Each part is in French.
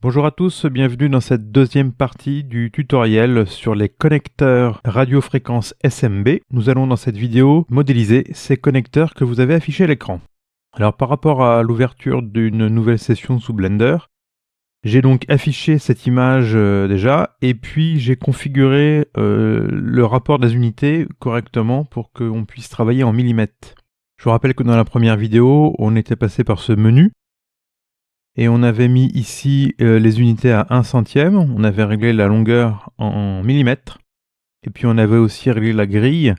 Bonjour à tous, bienvenue dans cette deuxième partie du tutoriel sur les connecteurs radiofréquence SMB. Nous allons dans cette vidéo modéliser ces connecteurs que vous avez affichés à l'écran. Alors par rapport à l'ouverture d'une nouvelle session sous Blender, j'ai donc affiché cette image déjà et puis j'ai configuré le rapport des unités correctement pour qu'on puisse travailler en millimètres. Je vous rappelle que dans la première vidéo, on était passé par ce menu et on avait mis ici les unités à 1 centième, on avait réglé la longueur en millimètres, et puis on avait aussi réglé la grille,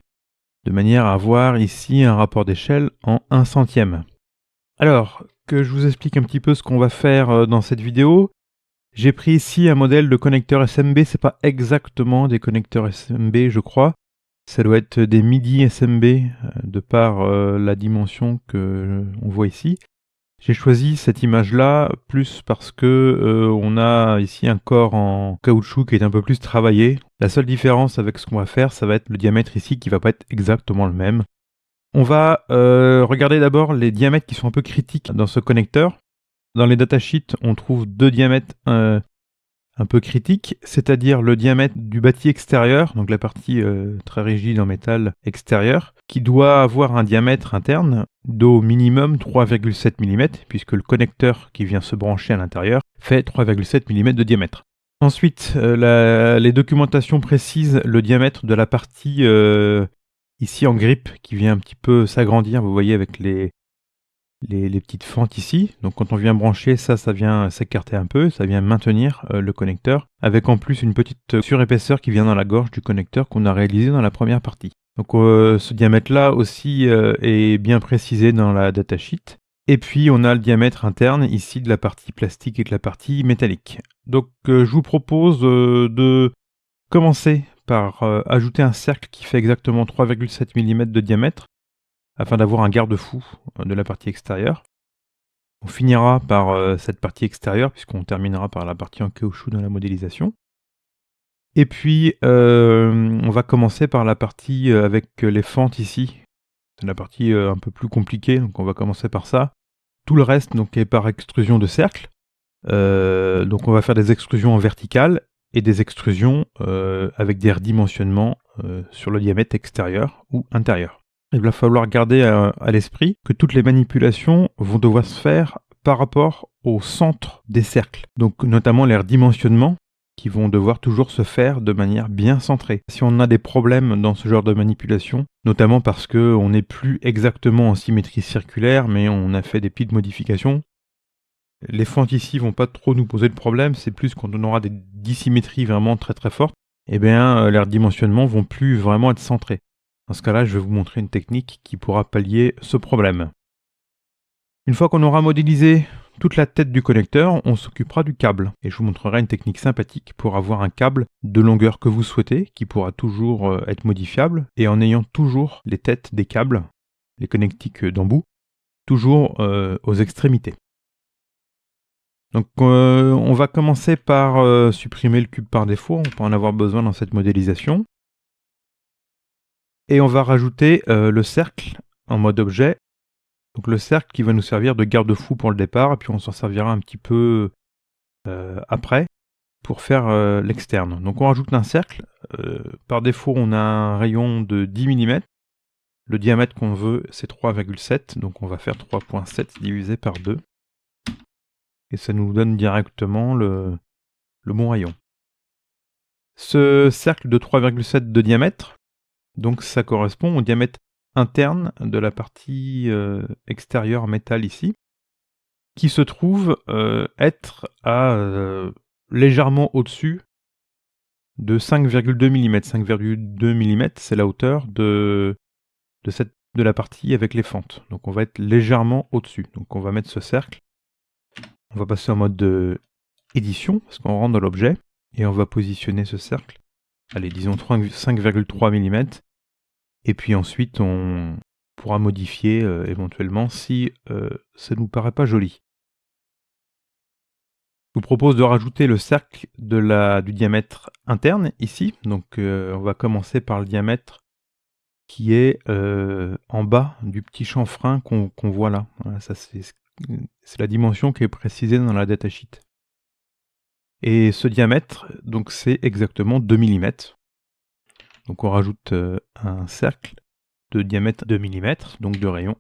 de manière à avoir ici un rapport d'échelle en 1 centième. Alors, que je vous explique un petit peu ce qu'on va faire dans cette vidéo. J'ai pris ici un modèle de connecteur SMB, c'est pas exactement des connecteurs SMB je crois, ça doit être des MIDI SMB de par la dimension que on voit ici. J'ai choisi cette image-là plus parce que on a ici un corps en caoutchouc qui est un peu plus travaillé. La seule différence avec ce qu'on va faire, ça va être le diamètre ici qui va pas être exactement le même. On va regarder d'abord les diamètres qui sont un peu critiques dans ce connecteur. Dans les datasheets, on trouve deux diamètres un peu critiques, c'est-à-dire le diamètre du bâti extérieur, donc la partie très rigide en métal extérieur, qui doit avoir un diamètre interne d'au minimum 3,7 mm, puisque le connecteur qui vient se brancher à l'intérieur fait 3,7 mm de diamètre. Ensuite, les documentations précisent le diamètre de la partie ici en grippe, qui vient un petit peu s'agrandir, vous voyez, avec les petites fentes ici. Donc quand on vient brancher, ça vient s'écarter un peu, ça vient maintenir le connecteur, avec en plus une petite surépaisseur qui vient dans la gorge du connecteur qu'on a réalisé dans la première partie. Donc ce diamètre-là aussi est bien précisé dans la datasheet. Et puis on a le diamètre interne ici de la partie plastique et de la partie métallique. Donc je vous propose de commencer par ajouter un cercle qui fait exactement 3,7 mm de diamètre, afin d'avoir un garde-fou de la partie extérieure. On finira par cette partie extérieure, puisqu'on terminera par la partie en caoutchouc dans la modélisation. Et puis, on va commencer par la partie avec les fentes ici. C'est la partie un peu plus compliquée, donc on va commencer par ça. Tout le reste donc, est par extrusion de cercle. Donc on va faire des extrusions en verticale et des extrusions avec des redimensionnements sur le diamètre extérieur ou intérieur. Il va falloir garder à l'esprit que toutes les manipulations vont devoir se faire par rapport au centre des cercles. Donc notamment les redimensionnements qui vont devoir toujours se faire de manière bien centrée. Si on a des problèmes dans ce genre de manipulation, notamment parce qu'on n'est plus exactement en symétrie circulaire, mais on a fait des petites modifications, les fentes ici vont pas trop nous poser de problème, c'est plus quand on aura des dissymétries vraiment très très fortes, et bien les redimensionnements vont plus vraiment être centrés. Dans ce cas-là, je vais vous montrer une technique qui pourra pallier ce problème. Une fois qu'on aura modélisé toute la tête du connecteur, on s'occupera du câble. Et je vous montrerai une technique sympathique pour avoir un câble de longueur que vous souhaitez, qui pourra toujours être modifiable, et en ayant toujours les têtes des câbles, les connectiques d'embout, toujours aux extrémités. Donc on va commencer par supprimer le cube par défaut, on peut en avoir besoin dans cette modélisation. Et on va rajouter le cercle en mode objet. Donc le cercle qui va nous servir de garde-fou pour le départ, et puis on s'en servira un petit peu après pour faire l'externe. Donc on rajoute un cercle. Par défaut, on a un rayon de 10 mm. Le diamètre qu'on veut, c'est 3,7. Donc on va faire 3,7 divisé par 2. Et ça nous donne directement le bon rayon. Ce cercle de 3,7 de diamètre, donc ça correspond au diamètre interne de la partie extérieure métal ici, qui se trouve être à légèrement au-dessus de 5,2 mm. 5,2 mm, c'est la hauteur de la partie avec les fentes. Donc on va être légèrement au-dessus. Donc on va mettre ce cercle. On va passer en mode de édition, parce qu'on rentre dans l'objet, et on va positionner ce cercle. Allez, disons 5,3 mm. Et puis ensuite, on pourra modifier éventuellement si ça ne nous paraît pas joli. Je vous propose de rajouter le cercle du diamètre interne ici. Donc on va commencer par le diamètre qui est en bas du petit chanfrein qu'on voit là. Voilà, ça c'est la dimension qui est précisée dans la datasheet. Et ce diamètre, donc c'est exactement 2 mm. Donc on rajoute un cercle de diamètre 2 mm, donc de rayon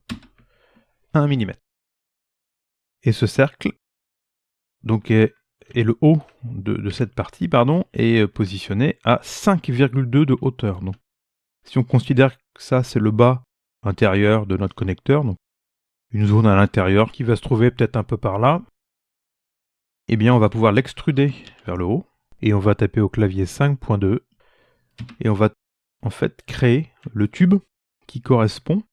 1 mm. Et ce cercle, donc et le haut de cette partie, pardon, est positionné à 5,2 de hauteur. Donc, si on considère que ça c'est le bas intérieur de notre connecteur, donc une zone à l'intérieur qui va se trouver peut-être un peu par là, eh bien on va pouvoir l'extruder vers le haut et on va taper au clavier 5.2 et on va en fait créer le tube qui correspond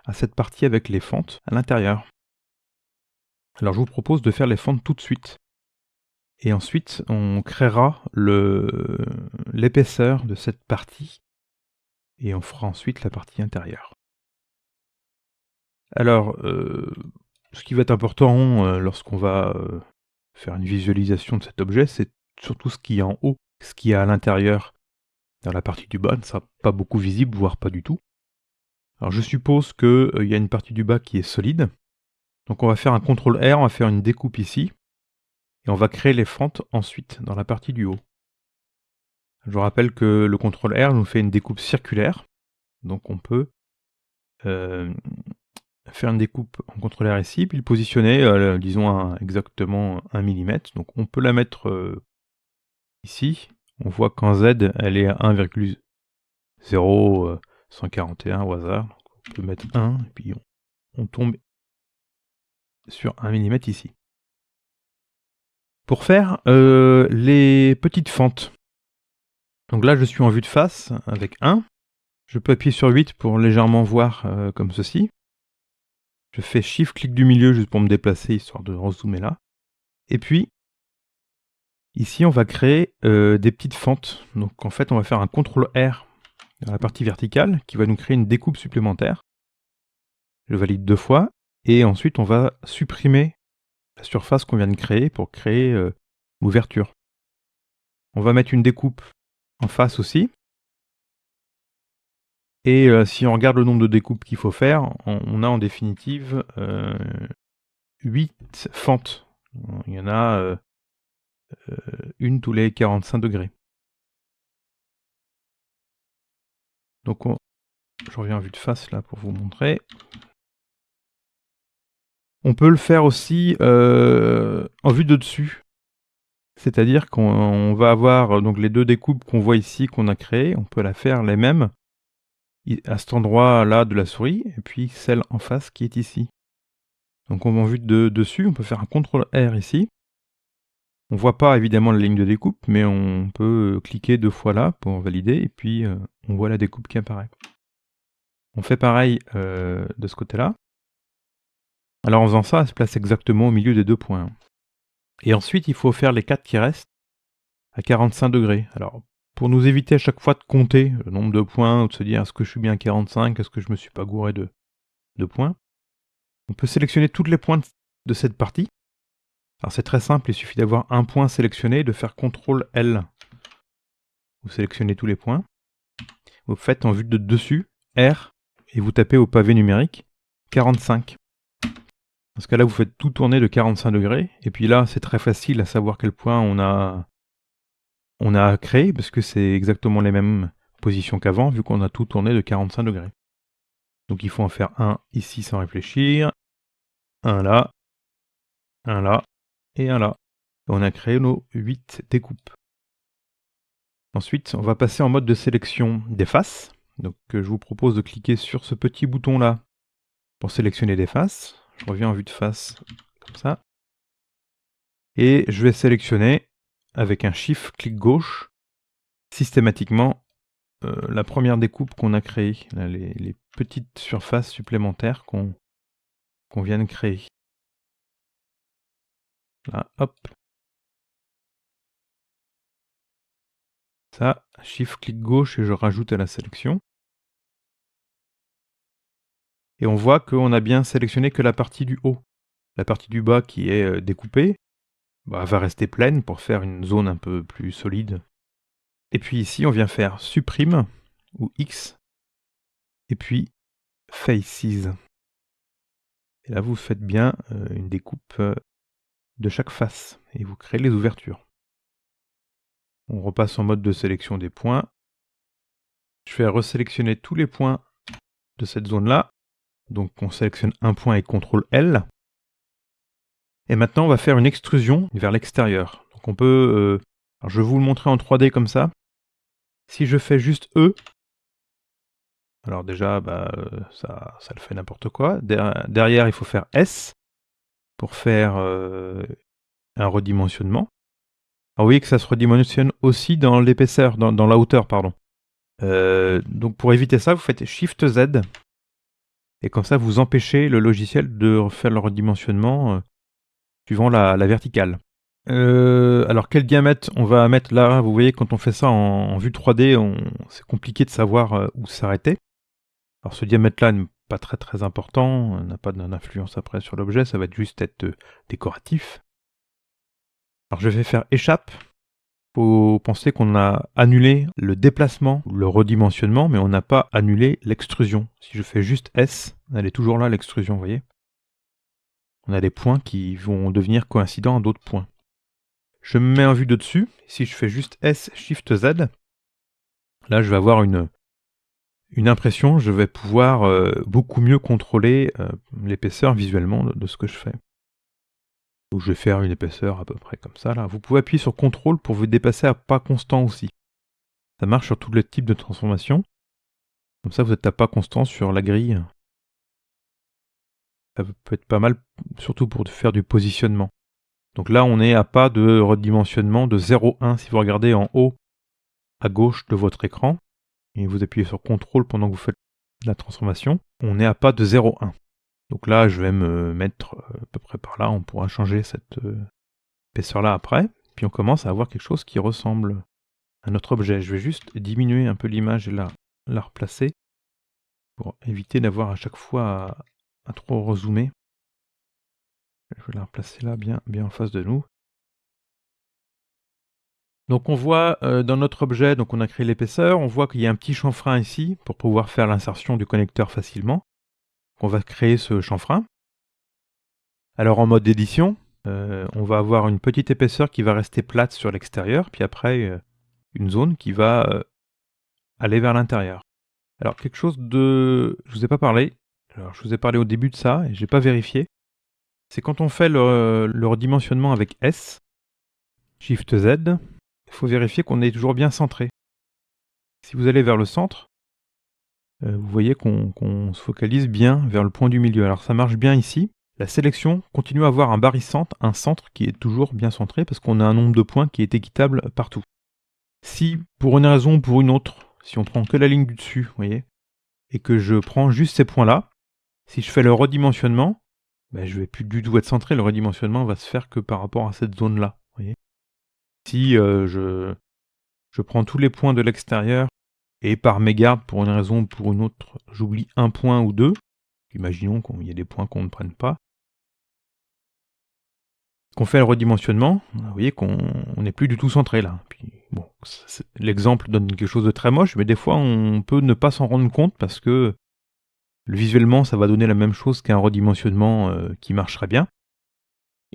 à cette partie avec les fentes à l'intérieur. Alors je vous propose de faire les fentes tout de suite. Et ensuite, on créera l'épaisseur de cette partie et on fera ensuite la partie intérieure. Alors, ce qui va être important lorsqu'on va faire une visualisation de cet objet, c'est surtout ce qui est en haut. Ce qui est à l'intérieur, dans la partie du bas, ne sera pas beaucoup visible, voire pas du tout. Alors je suppose qu'il y a une partie du bas qui est solide. Donc on va faire un CTRL R, on va faire une découpe ici. Et on va créer les fentes ensuite dans la partie du haut. Je vous rappelle que le CTRL R nous fait une découpe circulaire. Donc on peut faire une découpe en CTRL R ici, puis le positionner, disons exactement 1 mm. Donc on peut la mettre ici. On voit qu'en Z, elle est à 1,0141 au hasard. Donc on peut mettre 1, et puis on tombe sur 1 mm ici. Pour faire les petites fentes, donc là je suis en vue de face avec 1. Je peux appuyer sur 8 pour légèrement voir comme ceci. Je fais Shift, clic du milieu juste pour me déplacer, histoire de rezoomer là. Et puis, ici on va créer des petites fentes. Donc en fait on va faire un CTRL R dans la partie verticale qui va nous créer une découpe supplémentaire. Je valide 2 fois. Et ensuite on va supprimer la surface qu'on vient de créer pour créer l'ouverture. On va mettre une découpe en face aussi. Et si on regarde le nombre de découpes qu'il faut faire, on a en définitive 8 fentes. Il y en a une tous les 45 degrés. Donc je reviens en vue de face là pour vous montrer. On peut le faire aussi en vue de dessus. C'est-à-dire qu'on va avoir donc les deux découpes qu'on voit ici qu'on a créées, on peut la faire les mêmes à cet endroit-là de la souris, et puis celle en face qui est ici. Donc on va en vue de dessus, on peut faire un CTRL R ici. On voit pas évidemment la ligne de découpe, mais on peut cliquer 2 fois là pour valider, et puis on voit la découpe qui apparaît. On fait pareil de ce côté-là. Alors en faisant ça, elle se place exactement au milieu des 2 points. Et ensuite, il faut faire les 4 qui restent à 45 degrés. Alors, pour nous éviter à chaque fois de compter le nombre de points, ou de se dire est-ce que je suis bien à 45, est-ce que je me suis pas gouré de points, on peut sélectionner tous les points de cette partie. Alors c'est très simple, il suffit d'avoir un point sélectionné et de faire CTRL L. Vous sélectionnez tous les points. Vous faites en vue de dessus, R, et vous tapez au pavé numérique 45. Dans ce cas-là, vous faites tout tourner de 45 degrés. Et puis là, c'est très facile à savoir quel point on a créé, parce que c'est exactement les mêmes positions qu'avant, vu qu'on a tout tourné de 45 degrés. Donc il faut en faire un ici sans réfléchir, un là, et un là. On a créé nos 8 découpes. Ensuite, on va passer en mode de sélection des faces. Donc je vous propose de cliquer sur ce petit bouton-là pour sélectionner des faces. Je reviens en vue de face, comme ça. Et je vais sélectionner, avec un Shift, clic gauche, systématiquement, la première découpe qu'on a créée. Là, les petites surfaces supplémentaires qu'on vient de créer. Là, hop. Ça, Shift, clic gauche et je rajoute à la sélection. Et on voit qu'on a bien sélectionné que la partie du haut. La partie du bas qui est découpée va rester pleine pour faire une zone un peu plus solide. Et puis ici, on vient faire supprime ou X et puis faces. Et là, vous faites bien une découpe de chaque face et vous créez les ouvertures. On repasse en mode de sélection des points. Je vais resélectionner tous les points de cette zone-là. Donc on sélectionne un point et CTRL L. Et maintenant on va faire une extrusion vers l'extérieur. Donc on peut... alors je vais vous le montrer en 3D comme ça. Si je fais juste E, alors déjà ça le fait n'importe quoi. Derrière il faut faire S pour faire un redimensionnement. Alors vous voyez que ça se redimensionne aussi dans l'épaisseur, dans la hauteur, pardon. Donc pour éviter ça, vous faites Shift Z. Et comme ça, vous empêchez le logiciel de faire le redimensionnement suivant la verticale. Alors quel diamètre on va mettre là? Vous voyez, quand on fait ça en vue 3D, c'est compliqué de savoir où s'arrêter. Alors ce diamètre-là n'est pas très important, n'a pas d'influence après sur l'objet, ça va juste être décoratif. Alors je vais faire échappe. Il faut penser qu'on a annulé le déplacement, le redimensionnement, mais on n'a pas annulé l'extrusion. Si je fais juste S, elle est toujours là l'extrusion, vous voyez. On a des points qui vont devenir coïncidents à d'autres points. Je me mets en vue de dessus. Si je fais juste S, Shift Z, là je vais avoir une impression, je vais pouvoir beaucoup mieux contrôler l'épaisseur visuellement de ce que je fais. Donc je vais faire une épaisseur à peu près comme ça. Là. Vous pouvez appuyer sur CTRL pour vous dépasser à pas constant aussi. Ça marche sur tous les types de transformations. Comme ça, vous êtes à pas constant sur la grille. Ça peut être pas mal, surtout pour faire du positionnement. Donc là, on est à pas de redimensionnement de 0,1. Si vous regardez en haut à gauche de votre écran, et vous appuyez sur CTRL pendant que vous faites la transformation, on est à pas de 0,1. Donc là, je vais me mettre à peu près par là. On pourra changer cette épaisseur-là après. Puis on commence à avoir quelque chose qui ressemble à notre objet. Je vais juste diminuer un peu l'image et la replacer pour éviter d'avoir à chaque fois à trop rezoomer. Je vais la replacer là, bien en face de nous. Donc on voit dans notre objet, donc on a créé l'épaisseur, on voit qu'il y a un petit chanfrein ici pour pouvoir faire l'insertion du connecteur facilement. On va créer ce chanfrein. Alors en mode édition, on va avoir une petite épaisseur qui va rester plate sur l'extérieur, puis après une zone qui va aller vers l'intérieur. Alors quelque chose de... Je vous ai pas parlé, alors je vous ai parlé au début de ça, et j'ai pas vérifié. C'est quand on fait le redimensionnement avec S, Shift Z, il faut vérifier qu'on est toujours bien centré. Si vous allez vers le centre, vous voyez qu'on se focalise bien vers le point du milieu. Alors ça marche bien ici. La sélection continue à avoir un barycentre, un centre qui est toujours bien centré parce qu'on a un nombre de points qui est équitable partout. Si, pour une raison ou pour une autre, si on prend que la ligne du dessus, vous voyez, et que je prends juste ces points-là, si je fais le redimensionnement, ben, je ne vais plus du tout être centré, le redimensionnement va se faire que par rapport à cette zone-là. Si je prends tous les points de l'extérieur et par mégarde, pour une raison ou pour une autre, j'oublie un point ou deux, imaginons qu'il y a des points qu'on ne prenne pas, qu'on fait le redimensionnement, vous voyez qu'on n'est plus du tout centré là. Puis, bon, l'exemple donne quelque chose de très moche, mais des fois on peut ne pas s'en rendre compte parce que visuellement ça va donner la même chose qu'un redimensionnement qui marcherait bien.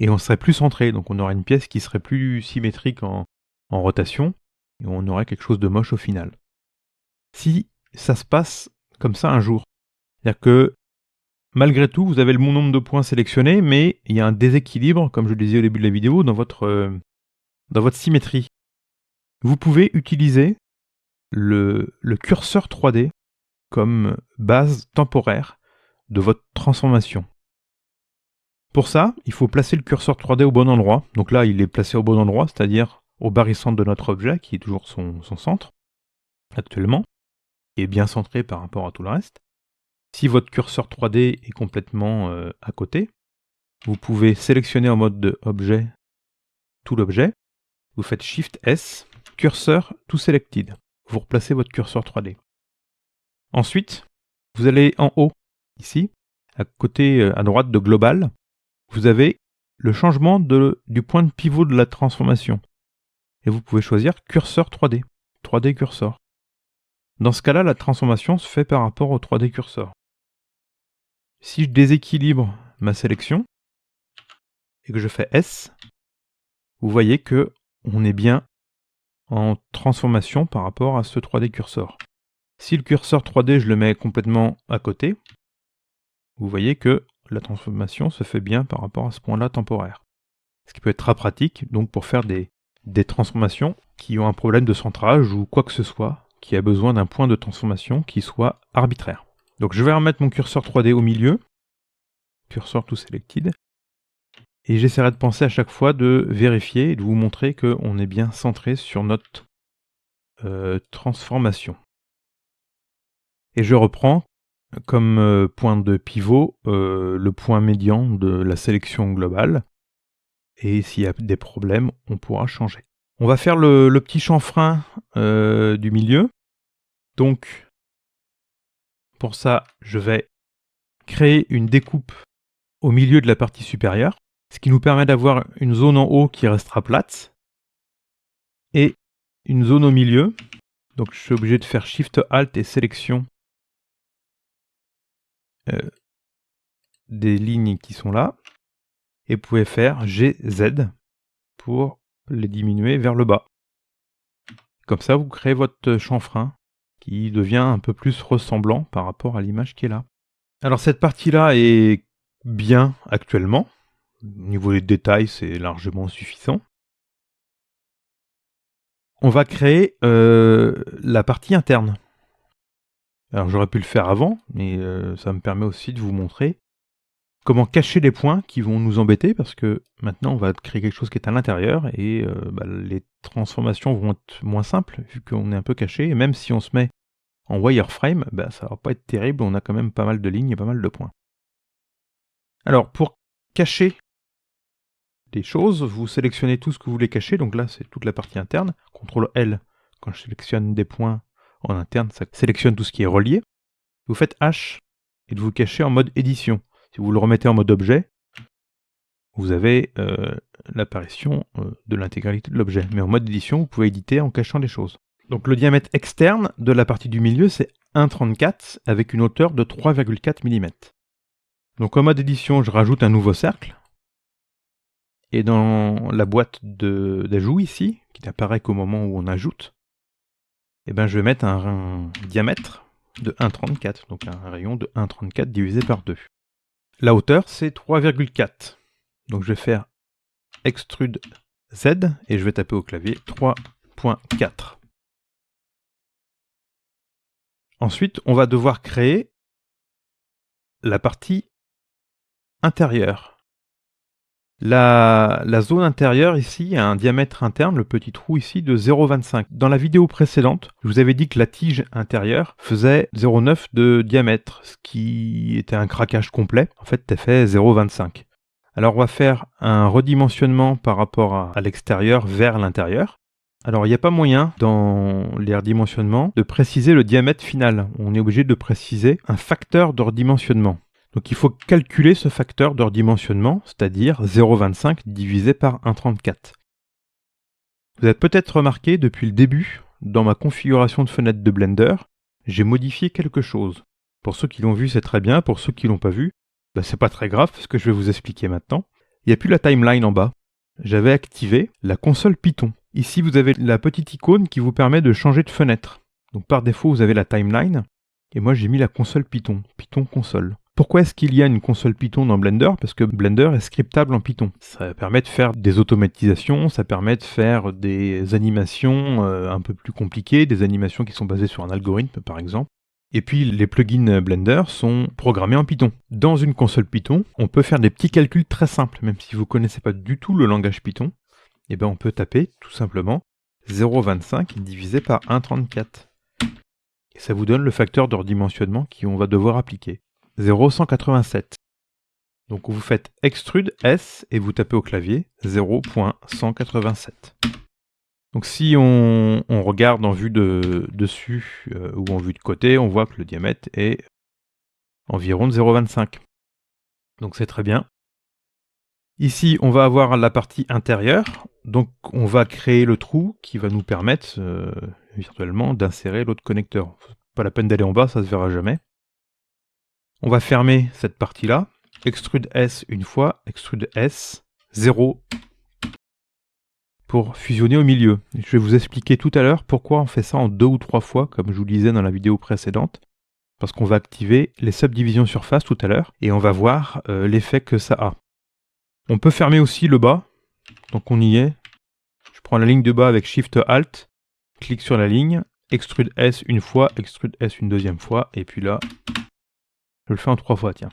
Et on serait plus centré, donc on aurait une pièce qui serait plus symétrique en rotation, et on aurait quelque chose de moche au final. Si ça se passe comme ça un jour, c'est-à-dire que malgré tout, vous avez le bon nombre de points sélectionnés, mais il y a un déséquilibre, comme je le disais au début de la vidéo, dans votre symétrie. Vous pouvez utiliser le curseur 3D comme base temporaire de votre transformation. Pour ça, il faut placer le curseur 3D au bon endroit. Donc là, il est placé au bon endroit, c'est-à-dire au barycentre de notre objet, qui est toujours son centre, actuellement, et bien centré par rapport à tout le reste. Si votre curseur 3D est complètement à côté, vous pouvez sélectionner en mode de objet tout l'objet. Vous faites Shift S, curseur to selected. Vous replacez votre curseur 3D. Ensuite, vous allez en haut, ici, à côté à droite de Global, vous avez le changement du point de pivot de la transformation. Et vous pouvez choisir curseur 3D, 3D cursor. Dans ce cas-là, la transformation se fait par rapport au 3D cursor. Si je déséquilibre ma sélection et que je fais S, vous voyez que on est bien en transformation par rapport à ce 3D cursor. Si le curseur 3D, je le mets complètement à côté, vous voyez que la transformation se fait bien par rapport à ce point-là temporaire. Ce qui peut être très pratique donc pour faire des transformations qui ont un problème de centrage ou quoi que ce soit, qui a besoin d'un point de transformation qui soit arbitraire. Donc je vais remettre mon curseur 3D au milieu, cursor to selected, et j'essaierai de penser à chaque fois de vérifier et de vous montrer qu'on est bien centré sur notre transformation. Et je reprends comme point de pivot le point médian de la sélection globale. Et s'il y a des problèmes, on pourra changer. On va faire le petit chanfrein du milieu. Donc, pour ça, je vais créer une découpe au milieu de la partie supérieure, ce qui nous permet d'avoir une zone en haut qui restera plate, et une zone au milieu. Donc je suis obligé de faire Shift Alt et sélection des lignes qui sont là. Et vous pouvez faire GZ pour les diminuer vers le bas. Comme ça, vous créez votre chanfrein qui devient un peu plus ressemblant par rapport à l'image qui est là. Alors cette partie-là est bien actuellement. Au niveau des détails, c'est largement suffisant. On va créer la partie interne. Alors j'aurais pu le faire avant, mais ça me permet aussi de vous montrer comment cacher les points qui vont nous embêter, parce que maintenant on va créer quelque chose qui est à l'intérieur, et les transformations vont être moins simples, vu qu'on est un peu caché, et même si on se met en wireframe, ça va pas être terrible, on a quand même pas mal de lignes et pas mal de points. Alors pour cacher des choses, vous sélectionnez tout ce que vous voulez cacher, donc là c'est toute la partie interne, CTRL L, quand je sélectionne des points en interne, ça sélectionne tout ce qui est relié. Vous faites H, et de vous cacher en mode édition. Si vous le remettez en mode objet, vous avez l'apparition de l'intégralité de l'objet. Mais en mode édition, vous pouvez éditer en cachant des choses. Donc le diamètre externe de la partie du milieu, c'est 1,34 avec une hauteur de 3,4 mm. Donc en mode édition, je rajoute un nouveau cercle. Et dans la boîte d'ajout ici, qui n'apparaît qu'au moment où on ajoute, je vais mettre un diamètre de 1,34, donc un rayon de 1,34 divisé par 2. La hauteur, c'est 3,4. Donc je vais faire Extrude Z et je vais taper au clavier 3.4. Ensuite, on va devoir créer la partie intérieure. La zone intérieure ici a un diamètre interne, le petit trou ici, de 0,25. Dans la vidéo précédente, je vous avais dit que la tige intérieure faisait 0,9 de diamètre, ce qui était un craquage complet. En fait, elle fait 0,25. Alors on va faire un redimensionnement par rapport à l'extérieur vers l'intérieur. Alors il n'y a pas moyen dans les redimensionnements de préciser le diamètre final. On est obligé de préciser un facteur de redimensionnement. Donc il faut calculer ce facteur de redimensionnement, c'est-à-dire 0,25 divisé par 1,34. Vous avez peut-être remarqué depuis le début, dans ma configuration de fenêtre de Blender, j'ai modifié quelque chose. Pour ceux qui l'ont vu, c'est très bien. Pour ceux qui l'ont pas vu, c'est pas très grave, ce que je vais vous expliquer maintenant. Il n'y a plus la timeline en bas. J'avais activé la console Python. Ici, vous avez la petite icône qui vous permet de changer de fenêtre. Donc par défaut, vous avez la timeline. Et moi, j'ai mis la console Python, Python console. Pourquoi est-ce qu'il y a une console Python dans Blender? Parce que Blender est scriptable en Python. Ça permet de faire des automatisations, ça permet de faire des animations un peu plus compliquées, des animations qui sont basées sur un algorithme par exemple. Et puis les plugins Blender sont programmés en Python. Dans une console Python, on peut faire des petits calculs très simples, même si vous ne connaissez pas du tout le langage Python. On peut taper tout simplement 0,25 divisé par 1,34. Et ça vous donne le facteur de redimensionnement qu'on va devoir appliquer. 0,187. Donc vous faites Extrude S et vous tapez au clavier 0.187. Donc si on regarde en vue de dessus ou en vue de côté, on voit que le diamètre est environ de 0,25. Donc c'est très bien. Ici, on va avoir la partie intérieure. Donc on va créer le trou qui va nous permettre virtuellement d'insérer l'autre connecteur. Pas la peine d'aller en bas, ça se verra jamais. On va fermer cette partie-là. Extrude S une fois, Extrude S 0. pour fusionner au milieu. Je vais vous expliquer tout à l'heure pourquoi on fait ça en 2 ou 3 fois, comme je vous le disais dans la vidéo précédente. Parce qu'on va activer les subdivisions surface tout à l'heure, et on va voir l'effet que ça a. On peut fermer aussi le bas, donc on y est. Je prends la ligne de bas avec Shift Alt, clique sur la ligne, extrude S une fois, extrude S une deuxième fois, et puis là, je le fais en 3 fois, tiens.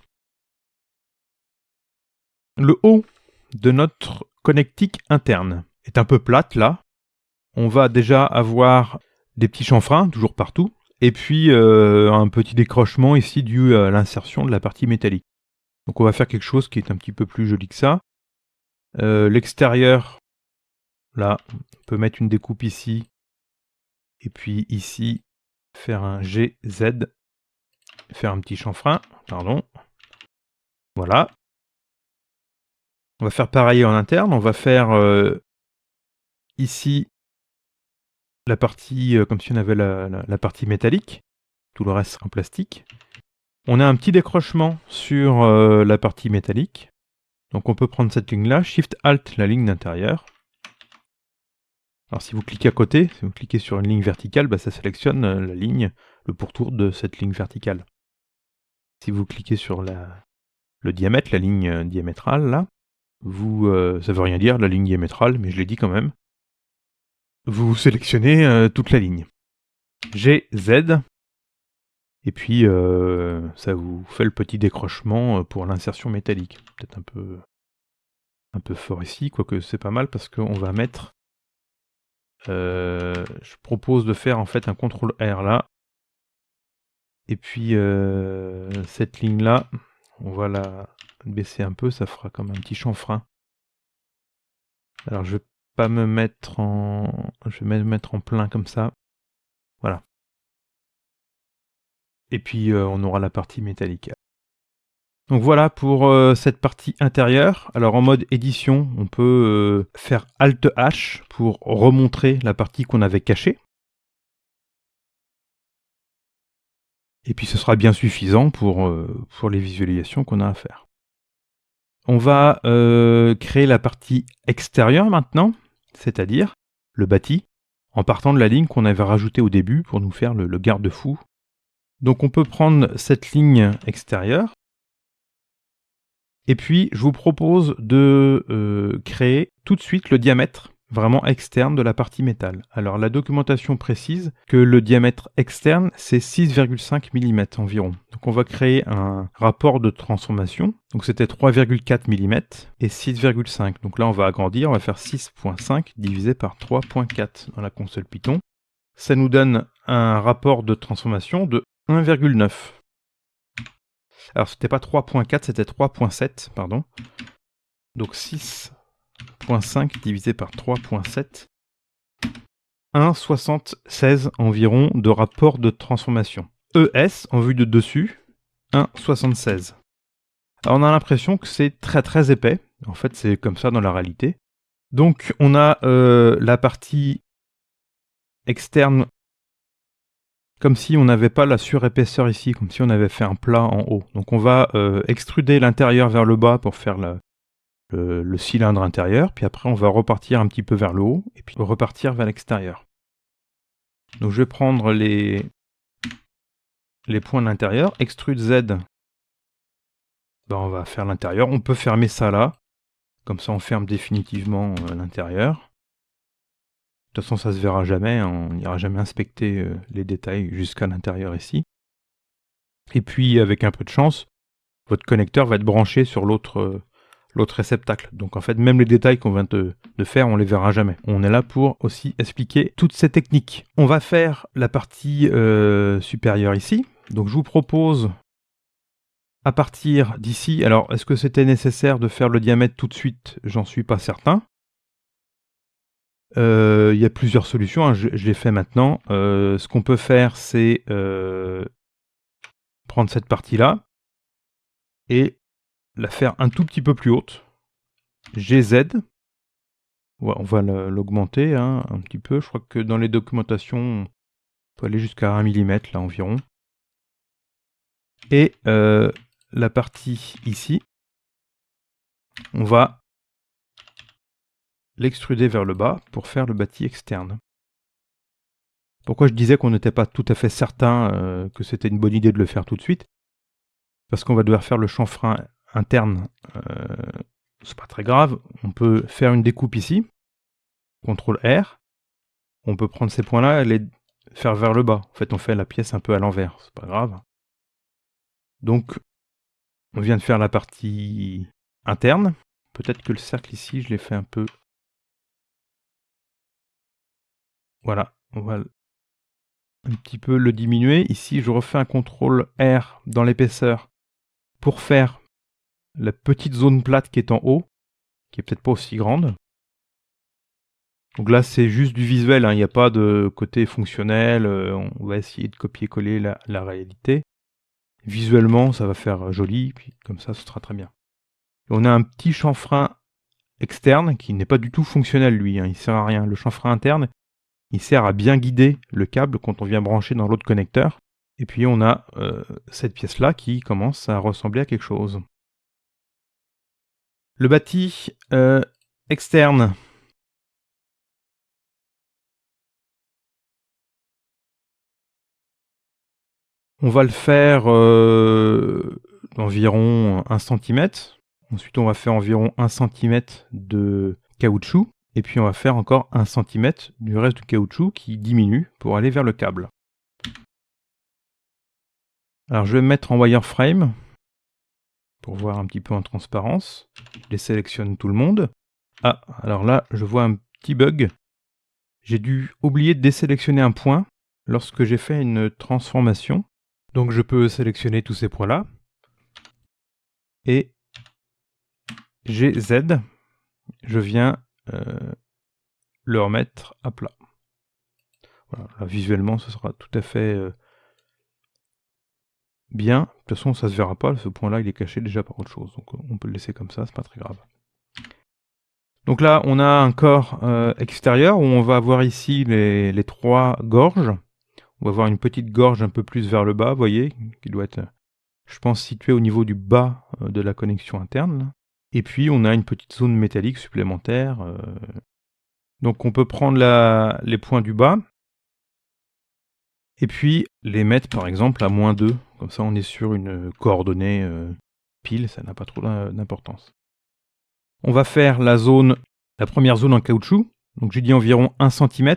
Le haut de notre connectique interne est un peu plate là. On va déjà avoir des petits chanfreins, toujours partout, et puis un petit décrochement ici dû à l'insertion de la partie métallique. Donc on va faire quelque chose qui est un petit peu plus joli que ça. L'extérieur, là, on peut mettre une découpe ici, et puis ici, faire un GZ, faire un petit chanfrein, pardon. Voilà. On va faire pareil en interne, on va faire ici la partie, comme si on avait la partie métallique, tout le reste en plastique. On a un petit décrochement sur la partie métallique. Donc on peut prendre cette ligne-là, Shift Alt la ligne d'intérieur. Alors si vous cliquez à côté, si vous cliquez sur une ligne verticale, bah, ça sélectionne la ligne, le pourtour de cette ligne verticale. Si vous cliquez sur le diamètre, la ligne diamétrale, là, ça veut rien dire, la ligne diamétrale, mais je l'ai dit quand même. Vous sélectionnez toute la ligne. GZ, et puis ça vous fait le petit décrochement pour l'insertion métallique. Peut-être un peu fort ici, quoique c'est pas mal parce qu'on va mettre... je propose de faire en fait un CTRL R là. Et puis cette ligne là, on va la baisser un peu, ça fera comme un petit chanfrein. Alors je vais pas me mettre en... Je vais me mettre en plein comme ça. Voilà. Et puis on aura la partie métallique. Donc voilà pour cette partie intérieure. Alors en mode édition, on peut faire Alt H pour remontrer la partie qu'on avait cachée. Et puis ce sera bien suffisant pour les visualisations qu'on a à faire. On va créer la partie extérieure maintenant, c'est-à-dire le bâti, en partant de la ligne qu'on avait rajoutée au début pour nous faire le garde-fou. Donc on peut prendre cette ligne extérieure, et puis je vous propose de créer tout de suite le diamètre vraiment externe de la partie métal. Alors la documentation précise que le diamètre externe c'est 6,5 mm environ. Donc on va créer un rapport de transformation. Donc c'était 3,4 mm et 6,5. Donc là on va agrandir, on va faire 6,5 divisé par 3,4 dans la console Python. Ça nous donne un rapport de transformation de 1,9. Alors c'était pas 3,4, c'était 3,7, pardon. Donc 6,5 divisé par 3,7. 1,76 environ de rapport de transformation. ES, en vue de dessus, 1,76. Alors on a l'impression que c'est très très épais. En fait c'est comme ça dans la réalité. Donc on a la partie externe comme si on n'avait pas la surépaisseur ici, comme si on avait fait un plat en haut. Donc on va extruder l'intérieur vers le bas pour faire le cylindre intérieur, puis après on va repartir un petit peu vers le haut, et puis repartir vers l'extérieur. Donc je vais prendre les points de l'intérieur, extrude Z, ben, on va faire l'intérieur, on peut fermer ça là, comme ça on ferme définitivement l'intérieur. De toute façon ça se verra jamais, on n'ira jamais inspecter les détails jusqu'à l'intérieur ici. Et puis avec un peu de chance, votre connecteur va être branché sur l'autre réceptacle. Donc en fait, même les détails qu'on vient de faire, on les verra jamais. On est là pour aussi expliquer toutes ces techniques. On va faire la partie supérieure ici. Donc je vous propose, à partir d'ici, alors est-ce que c'était nécessaire de faire le diamètre tout de suite? J'en suis pas certain. Il y a plusieurs solutions, hein. Je l'ai fait maintenant. Ce qu'on peut faire, c'est prendre cette partie-là et la faire un tout petit peu plus haute. GZ. Ouais, on va l'augmenter hein, un petit peu. Je crois que dans les documentations, on peut aller jusqu'à 1 mm là environ. Et la partie ici, on va l'extruder vers le bas pour faire le bâti externe. Pourquoi je disais qu'on n'était pas tout à fait certain que c'était une bonne idée de le faire tout de suite? Parce qu'on va devoir faire le chanfrein interne. C'est pas très grave. On peut faire une découpe ici. CTRL R. On peut prendre ces points-là et les faire vers le bas. En fait, on fait la pièce un peu à l'envers. C'est pas grave. Donc, on vient de faire la partie interne. Peut-être que le cercle ici, je l'ai fait un peu... Voilà, on va un petit peu le diminuer. Ici, je refais un CTRL R dans l'épaisseur pour faire la petite zone plate qui est en haut, qui est peut-être pas aussi grande. Donc là, c'est juste du visuel, hein. Il n'y a pas de côté fonctionnel. On va essayer de copier-coller la réalité. Visuellement, ça va faire joli, puis comme ça, ce sera très bien. Et on a un petit chanfrein externe qui n'est pas du tout fonctionnel, lui, hein. Il sert à rien. Le chanfrein interne, il sert à bien guider le câble quand on vient brancher dans l'autre connecteur. Et puis on a cette pièce-là qui commence à ressembler à quelque chose. Le bâti externe. On va le faire d'environ 1 cm. Ensuite, on va faire environ 1 cm de caoutchouc. Et puis, on va faire encore 1 cm du reste du caoutchouc qui diminue pour aller vers le câble. Alors, je vais me mettre en wireframe pour voir un petit peu en transparence. Je les sélectionne tout le monde. Ah, alors là, je vois un petit bug. J'ai dû oublier de désélectionner un point lorsque j'ai fait une transformation. Donc je peux sélectionner tous ces points-là. Et GZ, je viens le remettre à plat. Voilà, là, visuellement, ce sera tout à fait bien. De toute façon, ça ne se verra pas. Ce point-là, il est caché déjà par autre chose. Donc on peut le laisser comme ça, c'est pas très grave. Donc là, on a un corps extérieur où on va avoir ici les 3 gorges. On va avoir une petite gorge un peu plus vers le bas, vous voyez, qui doit être, je pense, située au niveau du bas de la connexion interne. Et puis, on a une petite zone métallique supplémentaire. Donc, on peut prendre les points du bas et puis les mettre, par exemple, à -2. Comme ça, on est sur une coordonnée pile, ça n'a pas trop d'importance. On va faire la première zone en caoutchouc. Donc, j'ai dit environ 1 cm.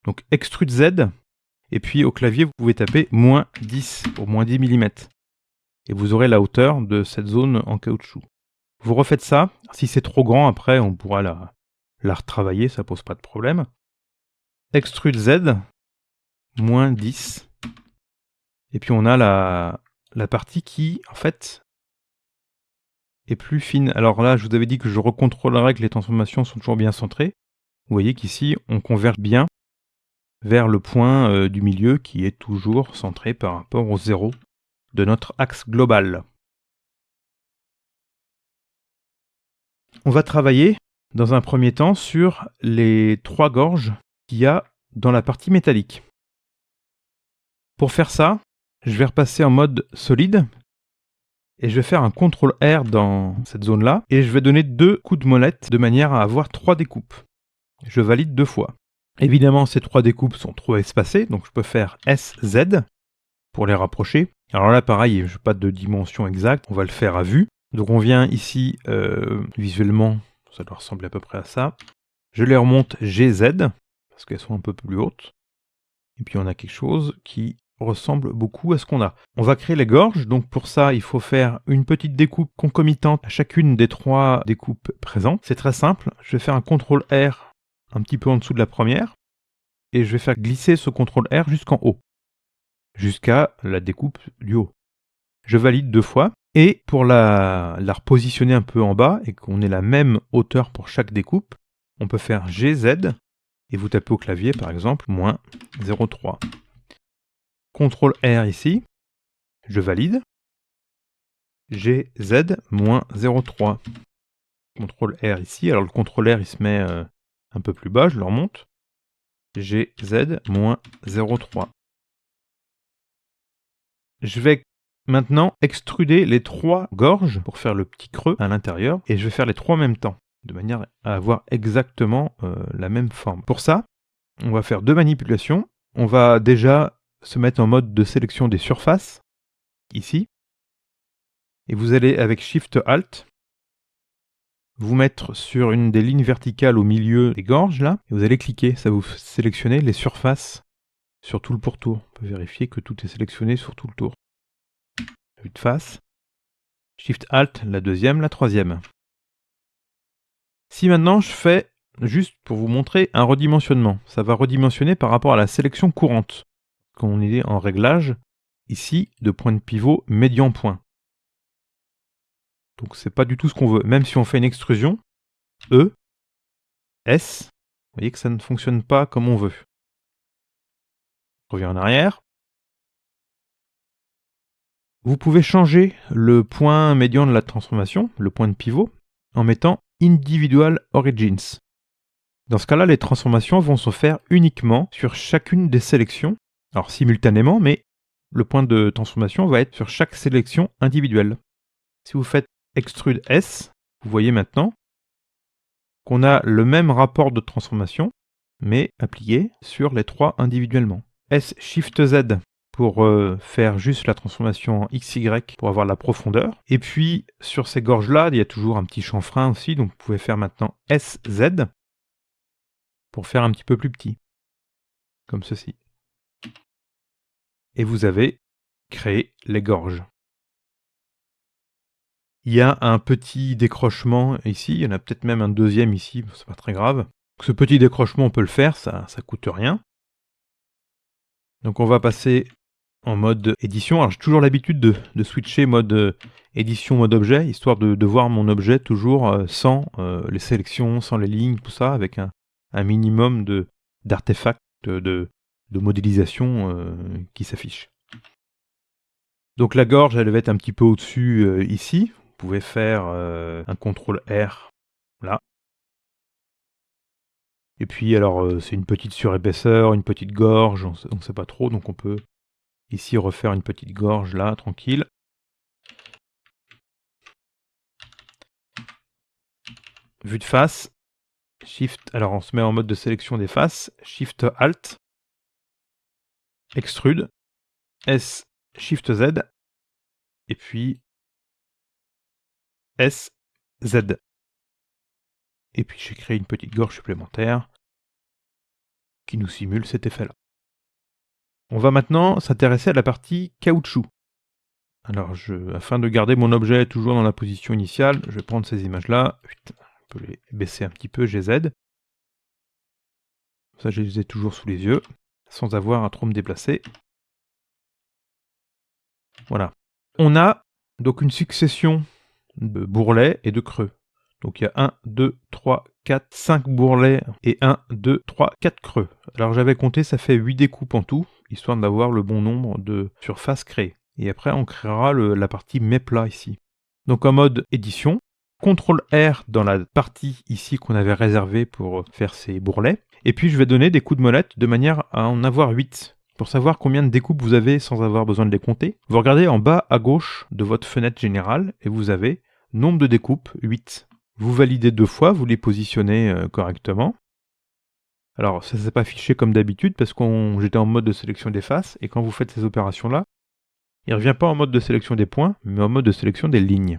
Donc, extrude Z. Et puis au clavier, vous pouvez taper -10 pour -10 mm. Et vous aurez la hauteur de cette zone en caoutchouc. Vous refaites ça. Si c'est trop grand, après, on pourra la retravailler, ça pose pas de problème. Extrude Z, -10. Et puis on a la partie qui, en fait, est plus fine. Alors là, je vous avais dit que je recontrôlerais que les transformations sont toujours bien centrées. Vous voyez qu'ici, on converge bien vers le point du milieu qui est toujours centré par rapport au 0 de notre axe global. On va travailler dans un premier temps sur les 3 gorges qu'il y a dans la partie métallique. Pour faire ça, je vais repasser en mode solide et je vais faire un CTRL R dans cette zone-là et je vais donner 2 coups de molette de manière à avoir 3 découpes. Je valide 2 fois. Évidemment, ces 3 découpes sont trop espacées, donc je peux faire SZ pour les rapprocher. Alors là, pareil, je n'ai pas de dimension exacte, on va le faire à vue. Donc on vient ici, visuellement, ça doit ressembler à peu près à ça. Je les remonte GZ, parce qu'elles sont un peu plus hautes. Et puis on a quelque chose qui ressemble beaucoup à ce qu'on a. On va créer les gorges, donc pour ça, il faut faire une petite découpe concomitante à chacune des 3 découpes présentes. C'est très simple, je vais faire un CTRL R un petit peu en dessous de la première, et je vais faire glisser ce CTRL R jusqu'en haut, jusqu'à la découpe du haut. Je valide 2 fois, et pour la repositionner un peu en bas, et qu'on ait la même hauteur pour chaque découpe, on peut faire GZ, et vous tapez au clavier par exemple, -0,3. CTRL R ici, je valide, GZ, -0,3. CTRL R ici, alors le CTRL R il se met un peu plus bas, je le remonte, GZ, -0,3. Je vais maintenant extruder les 3 gorges pour faire le petit creux à l'intérieur, et je vais faire les 3 en même temps. de manière à avoir exactement la même forme. Pour ça, on va faire deux manipulations. On va déjà se mettre en mode de sélection des surfaces, ici. Et vous allez avec Shift Alt, vous mettre sur une des lignes verticales au milieu des gorges, là. Et vous allez cliquer, ça va vous sélectionner les surfaces sur tout le pourtour. On peut vérifier que tout est sélectionné sur tout le tour. Vue de face. Shift Alt, la deuxième, la troisième. Si maintenant je fais, juste pour vous montrer, un redimensionnement, ça va redimensionner par rapport à la sélection courante. Quand on est en réglage, ici, de point de pivot médian point. Donc c'est pas du tout ce qu'on veut. Même si on fait une extrusion, E, S, vous voyez que ça ne fonctionne pas comme on veut. Je reviens en arrière. Vous pouvez changer le point médian de la transformation, le point de pivot, en mettant Individual Origins. Dans ce cas-là, les transformations vont se faire uniquement sur chacune des sélections, alors simultanément, mais le point de transformation va être sur chaque sélection individuelle. Si vous faites Extrude S, vous voyez maintenant qu'on a le même rapport de transformation, mais appliqué sur les trois individuellement. S Shift Z pour faire juste la transformation en XY pour avoir la profondeur. Et puis sur ces gorges-là, il y a toujours un petit chanfrein aussi, donc vous pouvez faire maintenant SZ pour faire un petit peu plus petit, comme ceci. Et vous avez créé les gorges. Il y a un petit décrochement ici, il y en a peut-être même un deuxième ici, c'est pas très grave. Ce petit décrochement, on peut le faire, ça coûte rien. Donc on va passer en mode édition. Alors j'ai toujours l'habitude de switcher mode édition, mode objet, histoire de voir mon objet toujours sans les sélections, sans les lignes, tout ça, avec un minimum d'artefacts, de modélisation qui s'affichent. Donc la gorge, elle va être un petit peu au-dessus ici. Vous pouvez faire un CTRL R, là. Et puis alors c'est une petite surépaisseur, une petite gorge, on ne sait pas trop, donc on peut ici refaire une petite gorge là, tranquille. Vue de face, Shift, alors on se met en mode de sélection des faces, Shift Alt, Extrude, S, Shift Z, et puis S, Z. Et puis j'ai créé une petite gorge supplémentaire qui nous simule cet effet-là. On va maintenant s'intéresser à la partie caoutchouc. Alors, afin de garder mon objet toujours dans la position initiale, je vais prendre ces images-là, je peux les baisser un petit peu, GZ. Ça, je les ai toujours sous les yeux, sans avoir à trop me déplacer. Voilà. On a donc une succession de bourrelets et de creux. Donc il y a 1, 2, 3, 4, 5 bourrelets et 1, 2, 3, 4 creux. Alors j'avais compté, ça fait 8 découpes en tout, histoire d'avoir le bon nombre de surfaces créées. Et après on créera la partie méplat ici. Donc en mode édition, CTRL R dans la partie ici qu'on avait réservée pour faire ces bourrelets. Et puis je vais donner des coups de molette de manière à en avoir 8. Pour savoir combien de découpes vous avez sans avoir besoin de les compter, vous regardez en bas à gauche de votre fenêtre générale et vous avez nombre de découpes 8. Vous validez 2 fois, vous les positionnez correctement. Alors ça ne s'est pas affiché comme d'habitude parce que j'étais en mode de sélection des faces et quand vous faites ces opérations-là, il ne revient pas en mode de sélection des points, mais en mode de sélection des lignes.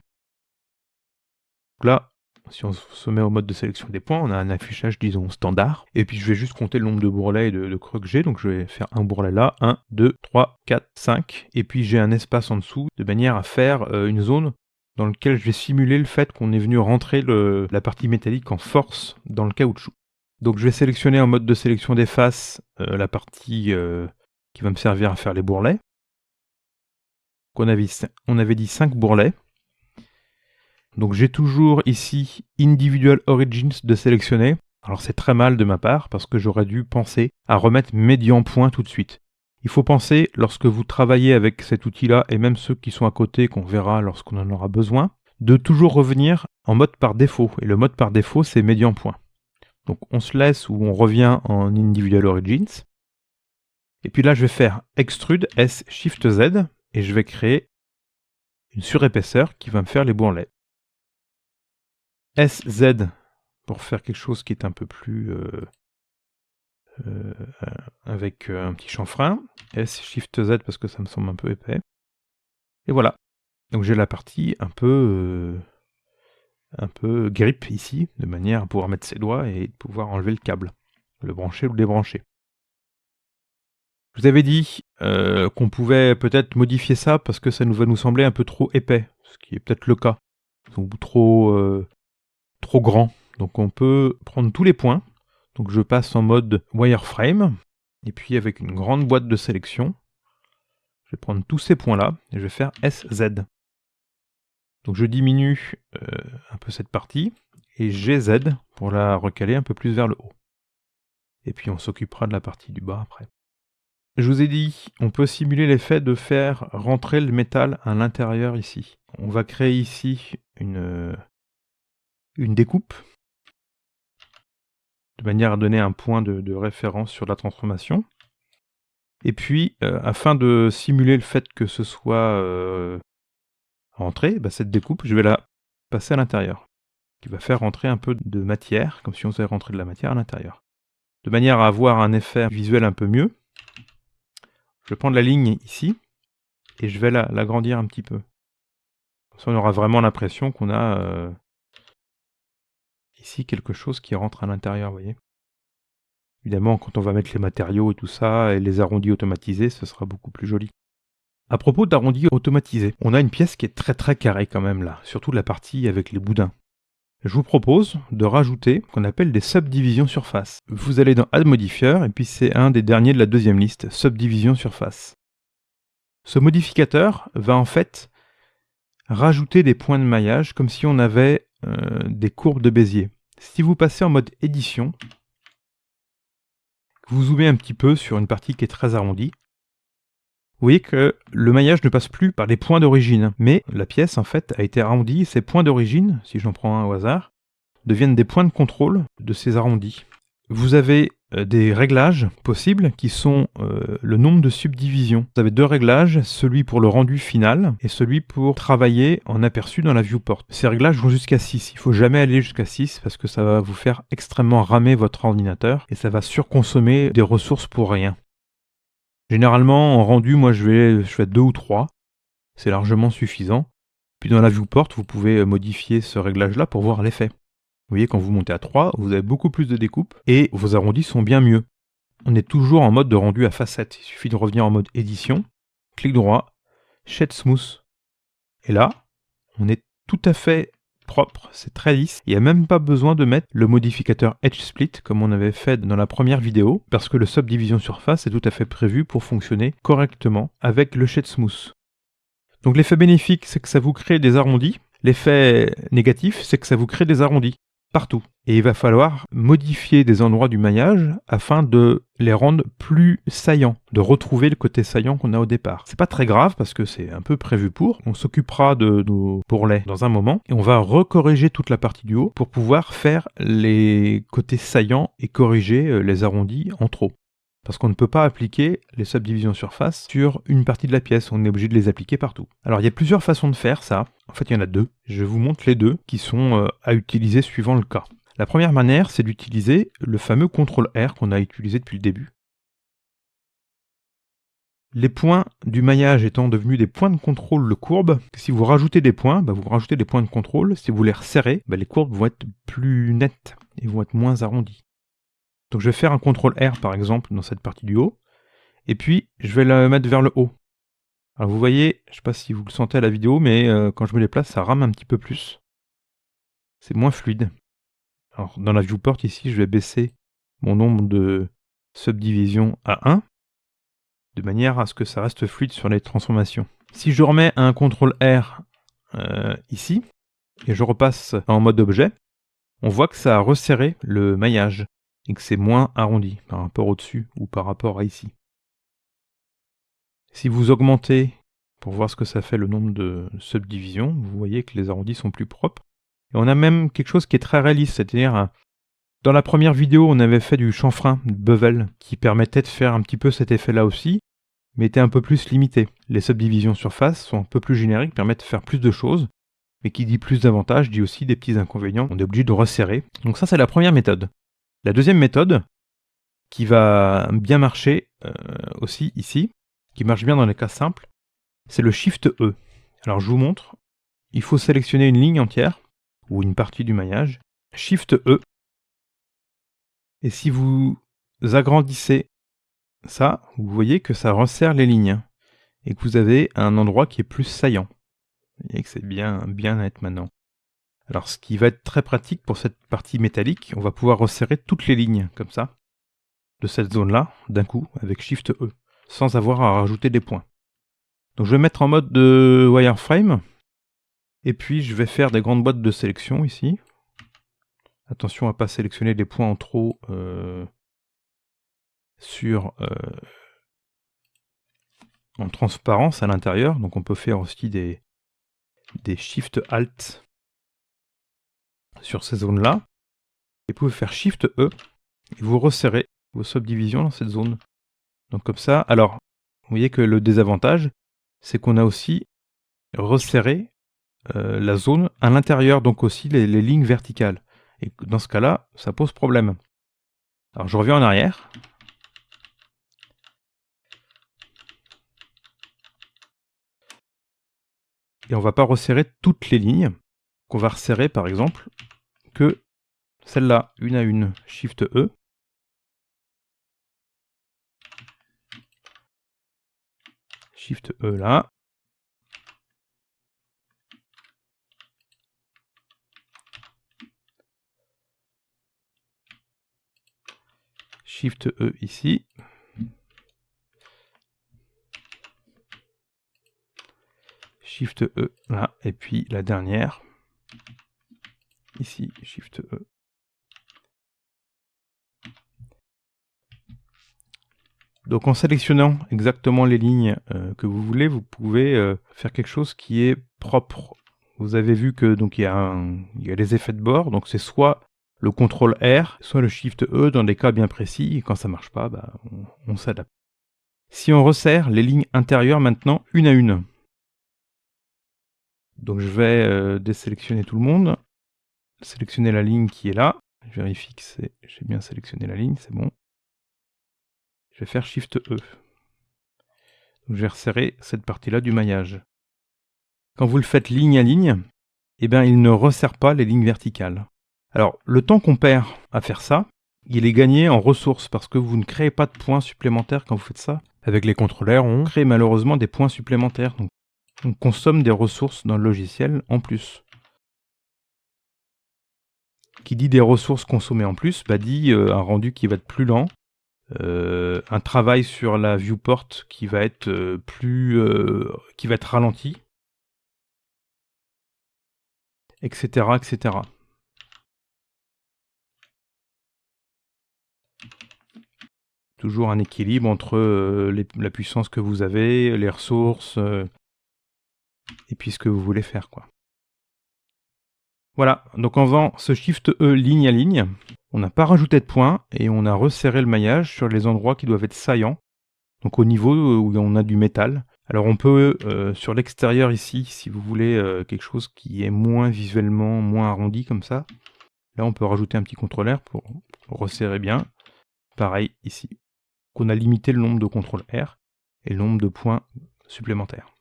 Donc là, si on se met au mode de sélection des points, on a un affichage, disons, standard. Et puis je vais juste compter le nombre de bourrelets et de creux que j'ai. Donc je vais faire un bourrelet là, 1, 2, 3, 4, 5. Et puis j'ai un espace en dessous, de manière à faire une zone dans laquelle je vais simuler le fait qu'on est venu rentrer la partie métallique en force dans le caoutchouc. Donc je vais sélectionner en mode de sélection des faces la partie qui va me servir à faire les bourrelets. Donc on avait dit 5 bourrelets. Donc j'ai toujours ici Individual Origins de sélectionner. Alors c'est très mal de ma part parce que j'aurais dû penser à remettre médian point tout de suite. Il faut penser, lorsque vous travaillez avec cet outil-là, et même ceux qui sont à côté, qu'on verra lorsqu'on en aura besoin, de toujours revenir en mode par défaut. Et le mode par défaut, c'est médian point. Donc on se laisse ou on revient en Individual Origins. Et puis là, je vais faire Extrude, S, Shift Z, et je vais créer une surépaisseur qui va me faire les bourrelets. SZ pour faire quelque chose qui est un peu plus avec un petit chanfrein. S, Shift Z parce que ça me semble un peu épais. Et voilà. Donc j'ai la partie un peu grip ici, de manière à pouvoir mettre ses doigts et pouvoir enlever le câble, le brancher ou le débrancher. Je vous avais dit qu'on pouvait peut-être modifier ça parce que ça va nous sembler un peu trop épais, ce qui est peut-être le cas, ou trop grand. Donc on peut prendre tous les points. Donc je passe en mode wireframe, et puis avec une grande boîte de sélection, je vais prendre tous ces points-là, et je vais faire SZ. Donc je diminue un peu cette partie, et GZ pour la recaler un peu plus vers le haut. Et puis on s'occupera de la partie du bas après. Je vous ai dit, on peut simuler l'effet de faire rentrer le métal à l'intérieur ici. On va créer ici une découpe, de manière à donner un point de référence sur la transformation. Et puis, afin de simuler le fait que ce soit rentré, cette découpe, je vais la passer à l'intérieur, qui va faire rentrer un peu de matière, comme si on faisait rentrer de la matière à l'intérieur. De manière à avoir un effet visuel un peu mieux, je vais prendre la ligne ici, et je vais l'agrandir un petit peu. Comme ça, on aura vraiment l'impression qu'on a ici quelque chose qui rentre à l'intérieur, vous voyez. Évidemment, quand on va mettre les matériaux et tout ça, et les arrondis automatisés, ce sera beaucoup plus joli. À propos d'arrondis automatisés, on a une pièce qui est très carrée quand même là, surtout la partie avec les boudins. Je vous propose de rajouter ce qu'on appelle des subdivisions surface. Vous allez dans Add Modifier, et puis c'est un des derniers de la deuxième liste, Subdivision surface. Ce modificateur va en fait rajouter des points de maillage comme si on avait des courbes de Bézier. Si vous passez en mode édition, vous zoomez un petit peu sur une partie qui est très arrondie, vous voyez que le maillage ne passe plus par les points d'origine, mais la pièce en fait a été arrondie, ces points d'origine, si j'en prends un au hasard, deviennent des points de contrôle de ces arrondis. Vous avez des réglages possibles qui sont le nombre de subdivisions. Vous avez deux réglages, celui pour le rendu final et celui pour travailler en aperçu dans la viewport. Ces réglages vont jusqu'à 6. Il ne faut jamais aller jusqu'à 6 parce que ça va vous faire extrêmement ramer votre ordinateur et ça va surconsommer des ressources pour rien. Généralement, en rendu, moi je fais 2 ou 3. C'est largement suffisant. Puis dans la viewport, vous pouvez modifier ce réglage-là pour voir l'effet. Vous voyez, quand vous montez à 3, vous avez beaucoup plus de découpe et vos arrondis sont bien mieux. On est toujours en mode de rendu à facette. Il suffit de revenir en mode édition, clic droit, Shade Smooth. Et là, on est tout à fait propre, c'est très lisse. Il n'y a même pas besoin de mettre le modificateur Edge Split comme on avait fait dans la première vidéo, parce que le Subdivision Surface est tout à fait prévu pour fonctionner correctement avec le Shade Smooth. Donc l'effet bénéfique, c'est que ça vous crée des arrondis. L'effet négatif, c'est que ça vous crée des arrondis partout. Et il va falloir modifier des endroits du maillage afin de les rendre plus saillants, de retrouver le côté saillant qu'on a au départ. C'est pas très grave parce que c'est un peu prévu pour. On s'occupera de nos bourrelets dans un moment et on va recorriger toute la partie du haut pour pouvoir faire les côtés saillants et corriger les arrondis en trop. Parce qu'on ne peut pas appliquer les subdivisions surface sur une partie de la pièce, on est obligé de les appliquer partout. Alors il y a plusieurs façons de faire ça, en fait il y en a deux. Je vous montre les deux qui sont à utiliser suivant le cas. La première manière, c'est d'utiliser le fameux CTRL-R qu'on a utilisé depuis le début. Les points du maillage étant devenus des points de contrôle de courbe, si vous rajoutez des points, vous rajoutez des points de contrôle, si vous les resserrez, les courbes vont être plus nettes et vont être moins arrondies. Donc je vais faire un CTRL-R par exemple dans cette partie du haut, et puis je vais la mettre vers le haut. Alors vous voyez, je ne sais pas si vous le sentez à la vidéo, mais quand je me déplace, ça rame un petit peu plus. C'est moins fluide. Alors dans la viewport ici, je vais baisser mon nombre de subdivisions à 1, de manière à ce que ça reste fluide sur les transformations. Si je remets un CTRL-R ici, et je repasse en mode objet, on voit que ça a resserré le maillage. Et que c'est moins arrondi par rapport au-dessus ou par rapport à ici. Si vous augmentez pour voir ce que ça fait le nombre de subdivisions, vous voyez que les arrondis sont plus propres. Et on a même quelque chose qui est très réaliste, c'est-à-dire dans la première vidéo on avait fait du chanfrein, de bevel, qui permettait de faire un petit peu cet effet-là aussi, mais était un peu plus limité. Les subdivisions surface sont un peu plus génériques, permettent de faire plus de choses. Mais qui dit plus d'avantages dit aussi des petits inconvénients. On est obligé de resserrer. Donc ça, c'est la première méthode. La deuxième méthode, qui va bien marcher aussi ici, qui marche bien dans les cas simples, c'est le Shift E. Alors je vous montre. Il faut sélectionner une ligne entière, ou une partie du maillage. Shift E. Et si vous agrandissez ça, vous voyez que ça resserre les lignes. Et que vous avez un endroit qui est plus saillant. Vous voyez que c'est bien net maintenant. Alors ce qui va être très pratique pour cette partie métallique, on va pouvoir resserrer toutes les lignes, comme ça, de cette zone-là, d'un coup, avec Shift E, sans avoir à rajouter des points. Donc je vais mettre en mode de wireframe, et puis je vais faire des grandes boîtes de sélection ici. Attention à ne pas sélectionner des points en trop en transparence à l'intérieur, donc on peut faire aussi des Shift Alt sur ces zones-là. Et vous pouvez faire Shift E, et vous resserrez vos subdivisions dans cette zone. Donc comme ça, alors, vous voyez que le désavantage, c'est qu'on a aussi resserré la zone à l'intérieur, donc aussi les lignes verticales. Et dans ce cas-là, ça pose problème. Alors je reviens en arrière. Et on ne va pas resserrer toutes les lignes. Qu'on va resserrer par exemple que celle-là, une à une. Shift E. Shift E là. Shift E ici. Shift E là. Et puis la dernière. Ici, Shift E. Donc en sélectionnant exactement les lignes que vous voulez, vous pouvez faire quelque chose qui est propre. Vous avez vu que donc il y a les effets de bord, donc c'est soit le CTRL R, soit le Shift E dans des cas bien précis, et quand ça marche pas, bah, on s'adapte. Si on resserre les lignes intérieures maintenant une à une. Donc je vais désélectionner tout le monde, sélectionner la ligne qui est là, je vérifie que j'ai bien sélectionné la ligne, c'est bon. Je vais faire Shift E. Donc je vais resserrer cette partie-là du maillage. Quand vous le faites ligne à ligne, eh bien, il ne resserre pas les lignes verticales. Alors, le temps qu'on perd à faire ça, il est gagné en ressources parce que vous ne créez pas de points supplémentaires quand vous faites ça. Avec les contrôleurs, on crée malheureusement des points supplémentaires. Donc, on consomme des ressources dans le logiciel en plus. Qui dit des ressources consommées en plus, bah dit un rendu qui va être plus lent, un travail sur la viewport qui va être qui va être ralenti, etc., etc. Toujours un équilibre entre la puissance que vous avez, les ressources, et puis ce que vous voulez faire, quoi. Voilà, donc en faisant ce Shift E ligne à ligne, on n'a pas rajouté de points et on a resserré le maillage sur les endroits qui doivent être saillants, donc au niveau où on a du métal. Alors on peut, sur l'extérieur ici, si vous voulez quelque chose qui est moins visuellement, moins arrondi comme ça, là on peut rajouter un petit contrôleur pour resserrer bien. Pareil ici. On a limité le nombre de contrôle R et le nombre de points supplémentaires.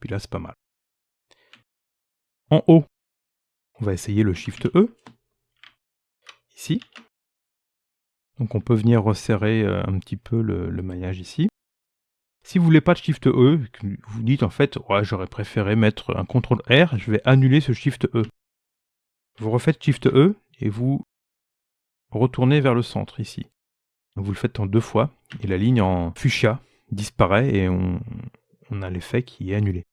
Puis là, c'est pas mal. En haut, on va essayer le Shift E. Ici. Donc on peut venir resserrer un petit peu le maillage ici. Si vous voulez pas de Shift E, vous dites en fait, ouais, j'aurais préféré mettre un CTRL R, je vais annuler ce Shift E. Vous refaites Shift E et vous retournez vers le centre ici. Vous le faites en 2 fois et la ligne en fuchsia disparaît et on a l'effet qui est annulé.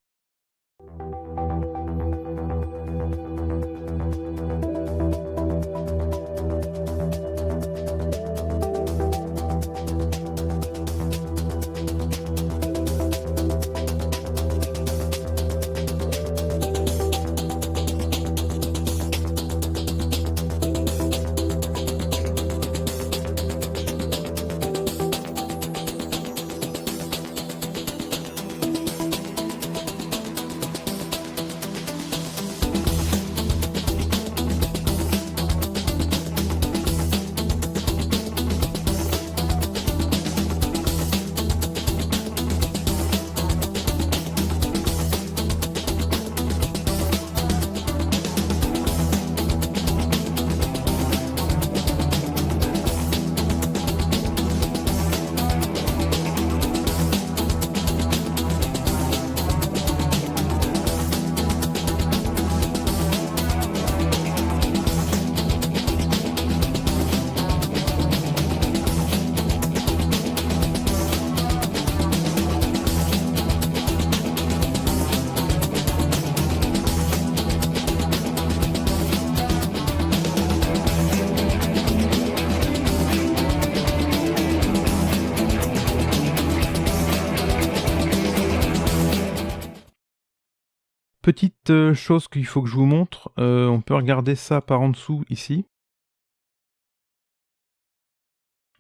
petite chose qu'il faut que je vous montre, on peut regarder ça par en dessous ici.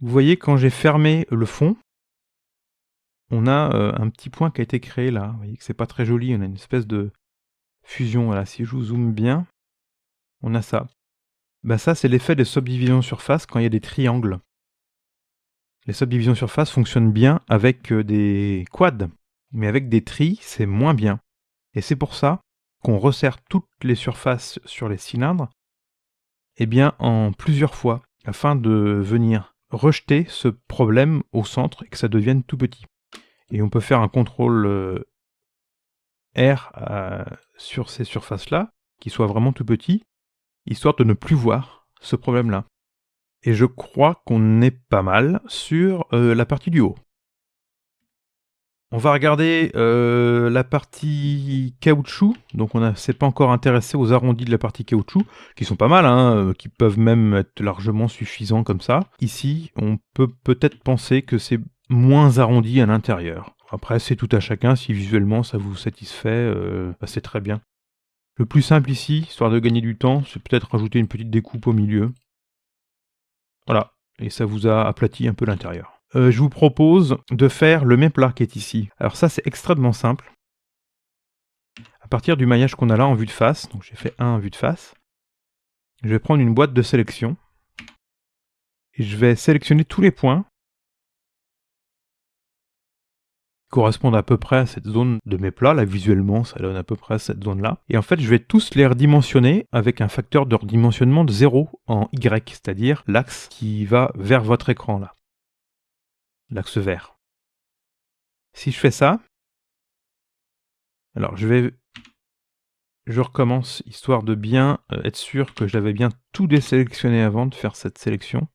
Vous voyez quand j'ai fermé le fond, on a un petit point qui a été créé là. Vous voyez que c'est pas très joli, on a une espèce de fusion. Voilà, si je vous zoome bien, on a ça. Bah ça, c'est l'effet des subdivisions surface quand il y a des triangles. Les subdivisions surface fonctionnent bien avec des quads, mais avec des tris, c'est moins bien. Et c'est pour ça qu'on resserre toutes les surfaces sur les cylindres en plusieurs fois, afin de venir rejeter ce problème au centre et que ça devienne tout petit. Et on peut faire un contrôle R sur ces surfaces-là, qui soient vraiment tout petits, histoire de ne plus voir ce problème-là. Et je crois qu'on est pas mal sur la partie du haut. On va regarder la partie caoutchouc. Donc on s'est pas encore intéressé aux arrondis de la partie caoutchouc, qui sont pas mal, hein, qui peuvent même être largement suffisants comme ça. Ici, on peut peut-être penser que c'est moins arrondi à l'intérieur. Après, c'est tout à chacun. Si visuellement ça vous satisfait, c'est très bien. Le plus simple ici, histoire de gagner du temps, c'est peut-être rajouter une petite découpe au milieu. Voilà, et ça vous a aplati un peu l'intérieur. Je vous propose de faire le même plat qui est ici. Alors ça, c'est extrêmement simple. À partir du maillage qu'on a là en vue de face, donc j'ai fait un en vue de face, je vais prendre une boîte de sélection et je vais sélectionner tous les points qui correspondent à peu près à cette zone de mes plats. Là, visuellement, ça donne à peu près à cette zone-là. Et en fait, je vais tous les redimensionner avec un facteur de redimensionnement de 0 en Y, c'est-à-dire l'axe qui va vers votre écran là. L'axe vert. Si je fais ça, alors je recommence, histoire de bien être sûr que j'avais bien tout désélectionné avant de faire cette sélection.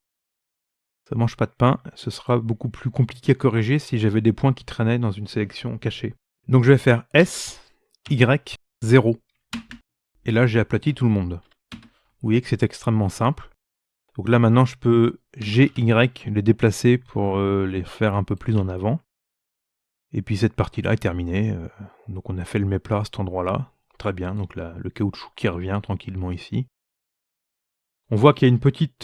Ça mange pas de pain, ce sera beaucoup plus compliqué à corriger si j'avais des points qui traînaient dans une sélection cachée. Donc je vais faire S, Y, 0. Et là j'ai aplati tout le monde. Vous voyez que c'est extrêmement simple. Donc là maintenant je peux G, Y les déplacer pour les faire un peu plus en avant. Et puis cette partie-là est terminée. Donc on a fait le méplat à cet endroit-là. Très bien, donc là, le caoutchouc qui revient tranquillement ici. On voit qu'il y a une petite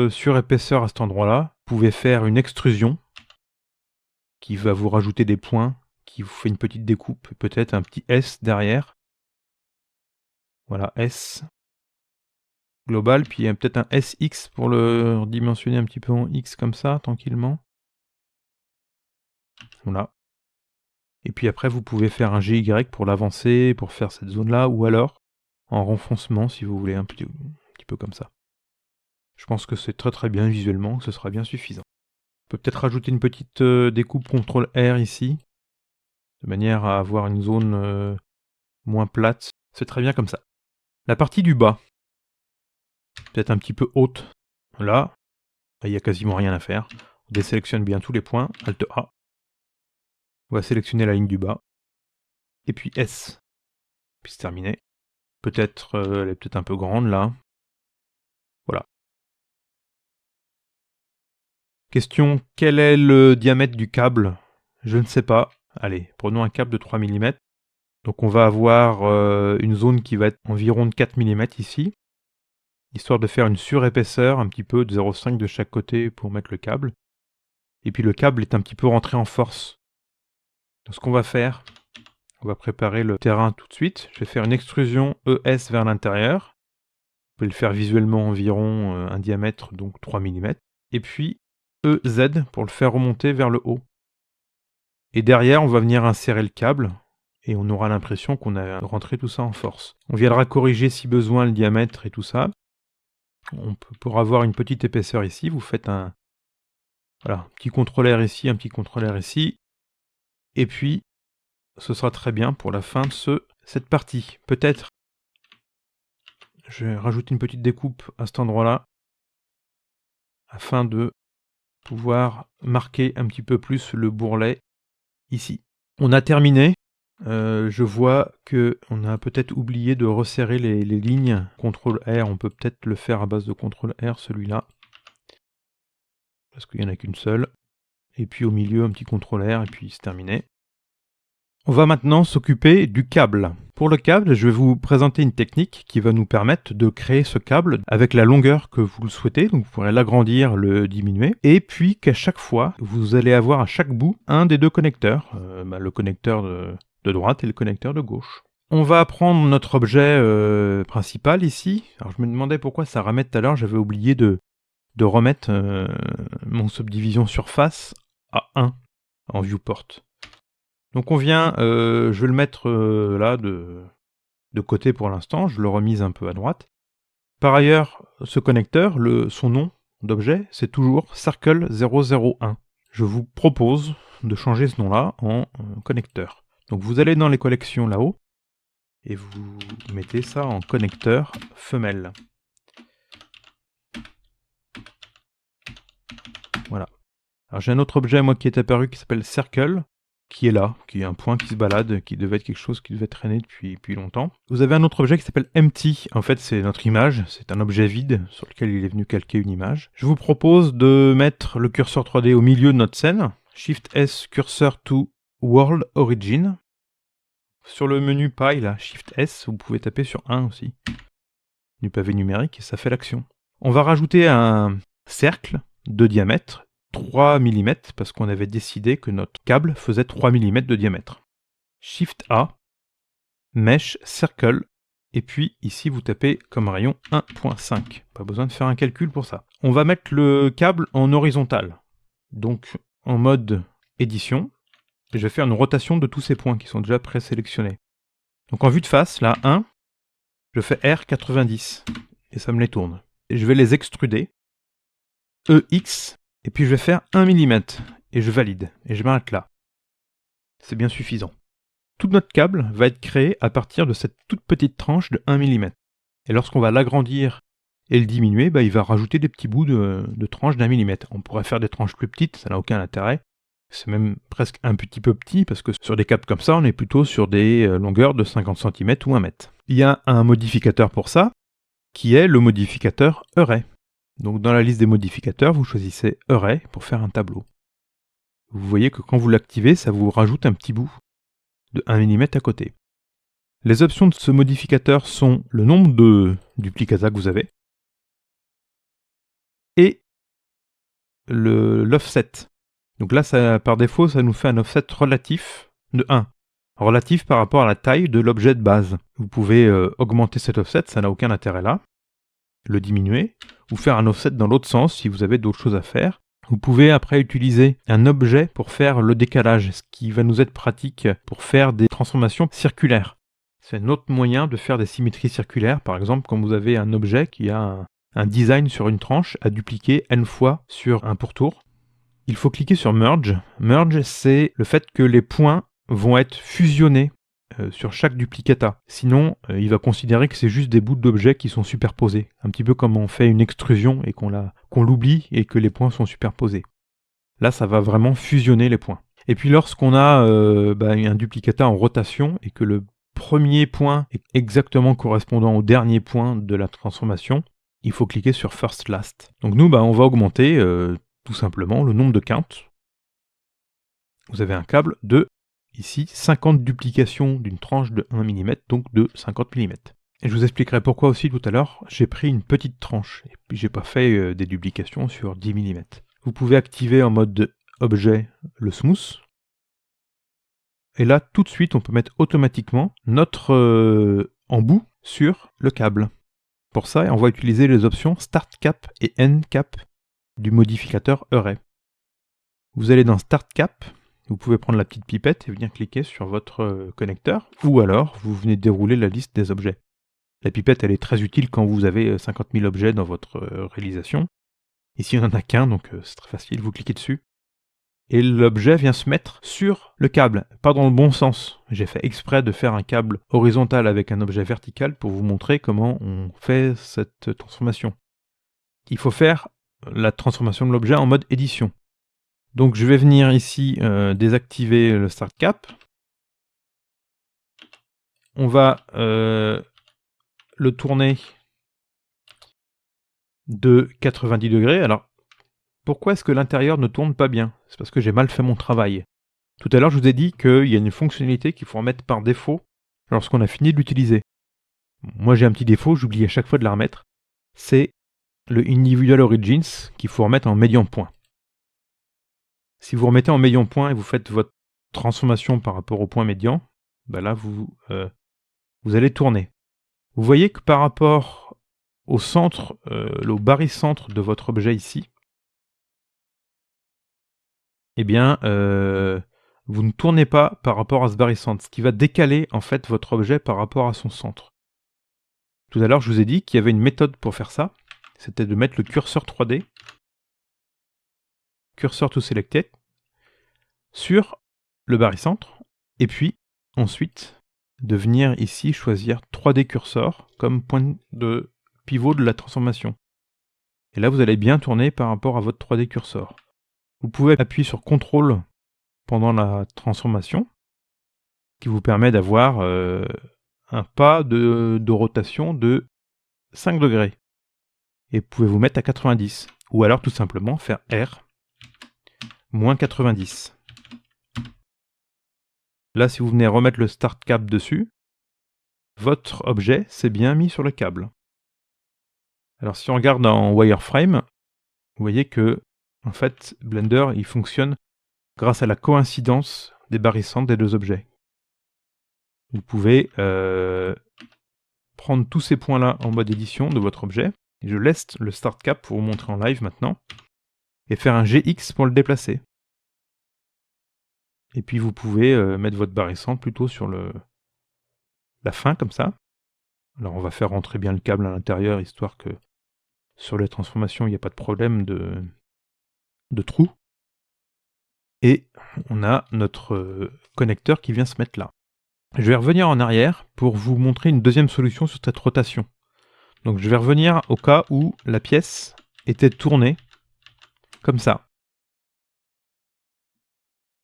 surépaisseur à cet endroit-là. Vous pouvez faire une extrusion qui va vous rajouter des points, qui vous fait une petite découpe, peut-être un petit S derrière. Voilà, S global, puis il y a peut-être un SX pour le dimensionner un petit peu en X comme ça, tranquillement. Voilà. Et puis après, vous pouvez faire un GY pour l'avancer, pour faire cette zone-là, ou alors en renfoncement, si vous voulez, un petit peu comme ça. Je pense que c'est très très bien visuellement, ce sera bien suffisant. On peut peut-être rajouter une petite découpe CTRL R ici, de manière à avoir une zone moins plate. C'est très bien comme ça. La partie du bas, peut-être un petit peu haute. Là, il n'y a quasiment rien à faire. On désélectionne bien tous les points, Alt A. On va sélectionner la ligne du bas. Et puis S. Puis c'est terminé. Peut-être, elle est peut-être un peu grande là. Voilà. Question, quel est le diamètre du câble? Je ne sais pas. Allez, prenons un câble de 3 mm. Donc on va avoir une zone qui va être environ de 4 mm ici, histoire de faire une surépaisseur un petit peu de 0,5 de chaque côté pour mettre le câble. Et puis le câble est un petit peu rentré en force. Donc ce qu'on va faire, on va préparer le terrain tout de suite. Je vais faire une extrusion ES vers l'intérieur. Vous pouvez le faire visuellement environ un diamètre, donc 3 mm. Et puis EZ pour le faire remonter vers le haut. Et derrière, on va venir insérer le câble. Et on aura l'impression qu'on a rentré tout ça en force. On viendra corriger si besoin le diamètre et tout ça. On peut, pour avoir une petite épaisseur ici, vous faites un petit contrôleur ici, un petit contrôleur ici. Et puis, ce sera très bien pour la fin de cette partie. Peut-être, je vais rajouter une petite découpe à cet endroit-là, afin de pouvoir marquer un petit peu plus le bourrelet ici. On a terminé. Je vois qu'on a peut-être oublié de resserrer les lignes. CTRL R, on peut peut-être le faire à base de CTRL R, celui-là. Parce qu'il n'y en a qu'une seule. Et puis au milieu, un petit CTRL R, et puis c'est terminé. On va maintenant s'occuper du câble. Pour le câble, je vais vous présenter une technique qui va nous permettre de créer ce câble avec la longueur que vous le souhaitez. Donc vous pourrez l'agrandir, le diminuer. Et puis qu'à chaque fois, vous allez avoir à chaque bout un des deux connecteurs. Le connecteur de droite et le connecteur de gauche. On va prendre notre objet principal ici. Alors je me demandais pourquoi ça ramait tout à l'heure. J'avais oublié de remettre mon subdivision surface à 1 en viewport. Donc on vient, je vais le mettre là de côté pour l'instant, je le remise un peu à droite. Par ailleurs, ce connecteur, son nom d'objet, c'est toujours Circle001. Je vous propose de changer ce nom-là en connecteur. Donc vous allez dans les collections là-haut, et vous mettez ça en connecteur femelle. Voilà. Alors j'ai un autre objet moi qui est apparu qui s'appelle Circle, qui est là, qui est un point qui se balade, qui devait être quelque chose qui devait traîner depuis longtemps. Vous avez un autre objet qui s'appelle Empty. En fait, c'est notre image, c'est un objet vide sur lequel il est venu calquer une image. Je vous propose de mettre le curseur 3D au milieu de notre scène. Shift S, cursor to World Origin. Sur le menu paille, là, Shift S, vous pouvez taper sur 1 aussi, du pavé numérique, et ça fait l'action. On va rajouter un cercle de diamètre, 3 mm, parce qu'on avait décidé que notre câble faisait 3 mm de diamètre. Shift A, Mesh, Circle, et puis ici vous tapez comme rayon 1.5. Pas besoin de faire un calcul pour ça. On va mettre le câble en horizontal, donc en mode édition, et je vais faire une rotation de tous ces points qui sont déjà présélectionnés. Donc en vue de face, là, 1, je fais R90, et ça me les tourne. Et je vais les extruder, EX, et puis je vais faire 1 mm, et je valide, et je m'arrête là. C'est bien suffisant. Tout notre câble va être créé à partir de cette toute petite tranche de 1 mm. Et lorsqu'on va l'agrandir et le diminuer, il va rajouter des petits bouts de tranches d'1 mm. On pourrait faire des tranches plus petites, ça n'a aucun intérêt. C'est même presque un petit peu petit, parce que sur des câbles comme ça, on est plutôt sur des longueurs de 50 cm ou 1 mètre. Il y a un modificateur pour ça, qui est le modificateur Array. Donc dans la liste des modificateurs, vous choisissez Array pour faire un tableau. Vous voyez que quand vous l'activez, ça vous rajoute un petit bout de 1 mm à côté. Les options de ce modificateur sont le nombre de duplicata que vous avez et l'offset. Donc là, par défaut, ça nous fait un offset relatif de 1. Relatif par rapport à la taille de l'objet de base. Vous pouvez augmenter cet offset, ça n'a aucun intérêt là. Le diminuer, ou faire un offset dans l'autre sens si vous avez d'autres choses à faire. Vous pouvez après utiliser un objet pour faire le décalage, ce qui va nous être pratique pour faire des transformations circulaires. C'est un autre moyen de faire des symétries circulaires, par exemple quand vous avez un objet qui a un design sur une tranche à dupliquer n fois sur un pourtour. Il faut cliquer sur Merge. Merge, c'est le fait que les points vont être fusionnés sur chaque duplicata. Sinon, il va considérer que c'est juste des bouts d'objets qui sont superposés. Un petit peu comme on fait une extrusion et qu'on l'oublie et que les points sont superposés. Là, ça va vraiment fusionner les points. Et puis lorsqu'on a un duplicata en rotation et que le premier point est exactement correspondant au dernier point de la transformation, il faut cliquer sur First Last. Donc nous, on va augmenter tout simplement le nombre de counts. Vous avez un câble de ici, 50 duplications d'une tranche de 1 mm, donc de 50 mm. Et je vous expliquerai pourquoi aussi tout à l'heure, j'ai pris une petite tranche, et puis j'ai pas fait des duplications sur 10 mm. Vous pouvez activer en mode objet le smooth, et là, tout de suite, on peut mettre automatiquement notre embout sur le câble. Pour ça, on va utiliser les options Start Cap et End Cap du modificateur Array. Vous allez dans Start Cap, vous pouvez prendre la petite pipette et venir cliquer sur votre connecteur, ou alors vous venez dérouler la liste des objets. La pipette, elle est très utile quand vous avez 50 000 objets dans votre réalisation. Ici, on n'en a qu'un, donc c'est très facile, vous cliquez dessus. Et l'objet vient se mettre sur le câble, pas dans le bon sens. J'ai fait exprès de faire un câble horizontal avec un objet vertical pour vous montrer comment on fait cette transformation. Il faut faire la transformation de l'objet en mode édition. Donc je vais venir ici désactiver le Start Cap. On va le tourner de 90 degrés. Alors, pourquoi est-ce que l'intérieur ne tourne pas bien? C'est parce que j'ai mal fait mon travail. Tout à l'heure, je vous ai dit qu'il y a une fonctionnalité qu'il faut remettre par défaut lorsqu'on a fini de l'utiliser. Moi j'ai un petit défaut, j'oublie à chaque fois de la remettre, c'est le Individual Origins qu'il faut remettre en médian point. Si vous remettez en médian point et vous faites votre transformation par rapport au point médian, bah là vous allez tourner. Vous voyez que par rapport au centre, au barycentre de votre objet ici, eh bien, vous ne tournez pas par rapport à ce barycentre, ce qui va décaler en fait votre objet par rapport à son centre. Tout à l'heure, je vous ai dit qu'il y avait une méthode pour faire ça, c'était de mettre le curseur 3D, cursor to selected, sur le barycentre, et puis ensuite de venir ici choisir 3D cursor comme point de pivot de la transformation. Et là, vous allez bien tourner par rapport à votre 3D cursor. Vous pouvez appuyer sur CTRL pendant la transformation, qui vous permet d'avoir un pas de rotation de 5 degrés. Et vous pouvez vous mettre à 90. Ou alors tout simplement faire R, moins 90. Là, si vous venez remettre le Start Cap dessus, votre objet s'est bien mis sur le câble. Alors si on regarde en wireframe, vous voyez que en fait, Blender il fonctionne grâce à la coïncidence des barycentres des deux objets. Vous pouvez prendre tous ces points-là en mode édition de votre objet. Je laisse le Start Cap pour vous montrer en live maintenant. Et faire un GX pour le déplacer. Et puis vous pouvez mettre votre barycentre plutôt sur la fin, comme ça. Alors on va faire rentrer bien le câble à l'intérieur, histoire que sur les transformations, il n'y a pas de problème de trou. Et on a notre connecteur qui vient se mettre là. Je vais revenir en arrière pour vous montrer une deuxième solution sur cette rotation. Donc je vais revenir au cas où la pièce était tournée, comme ça.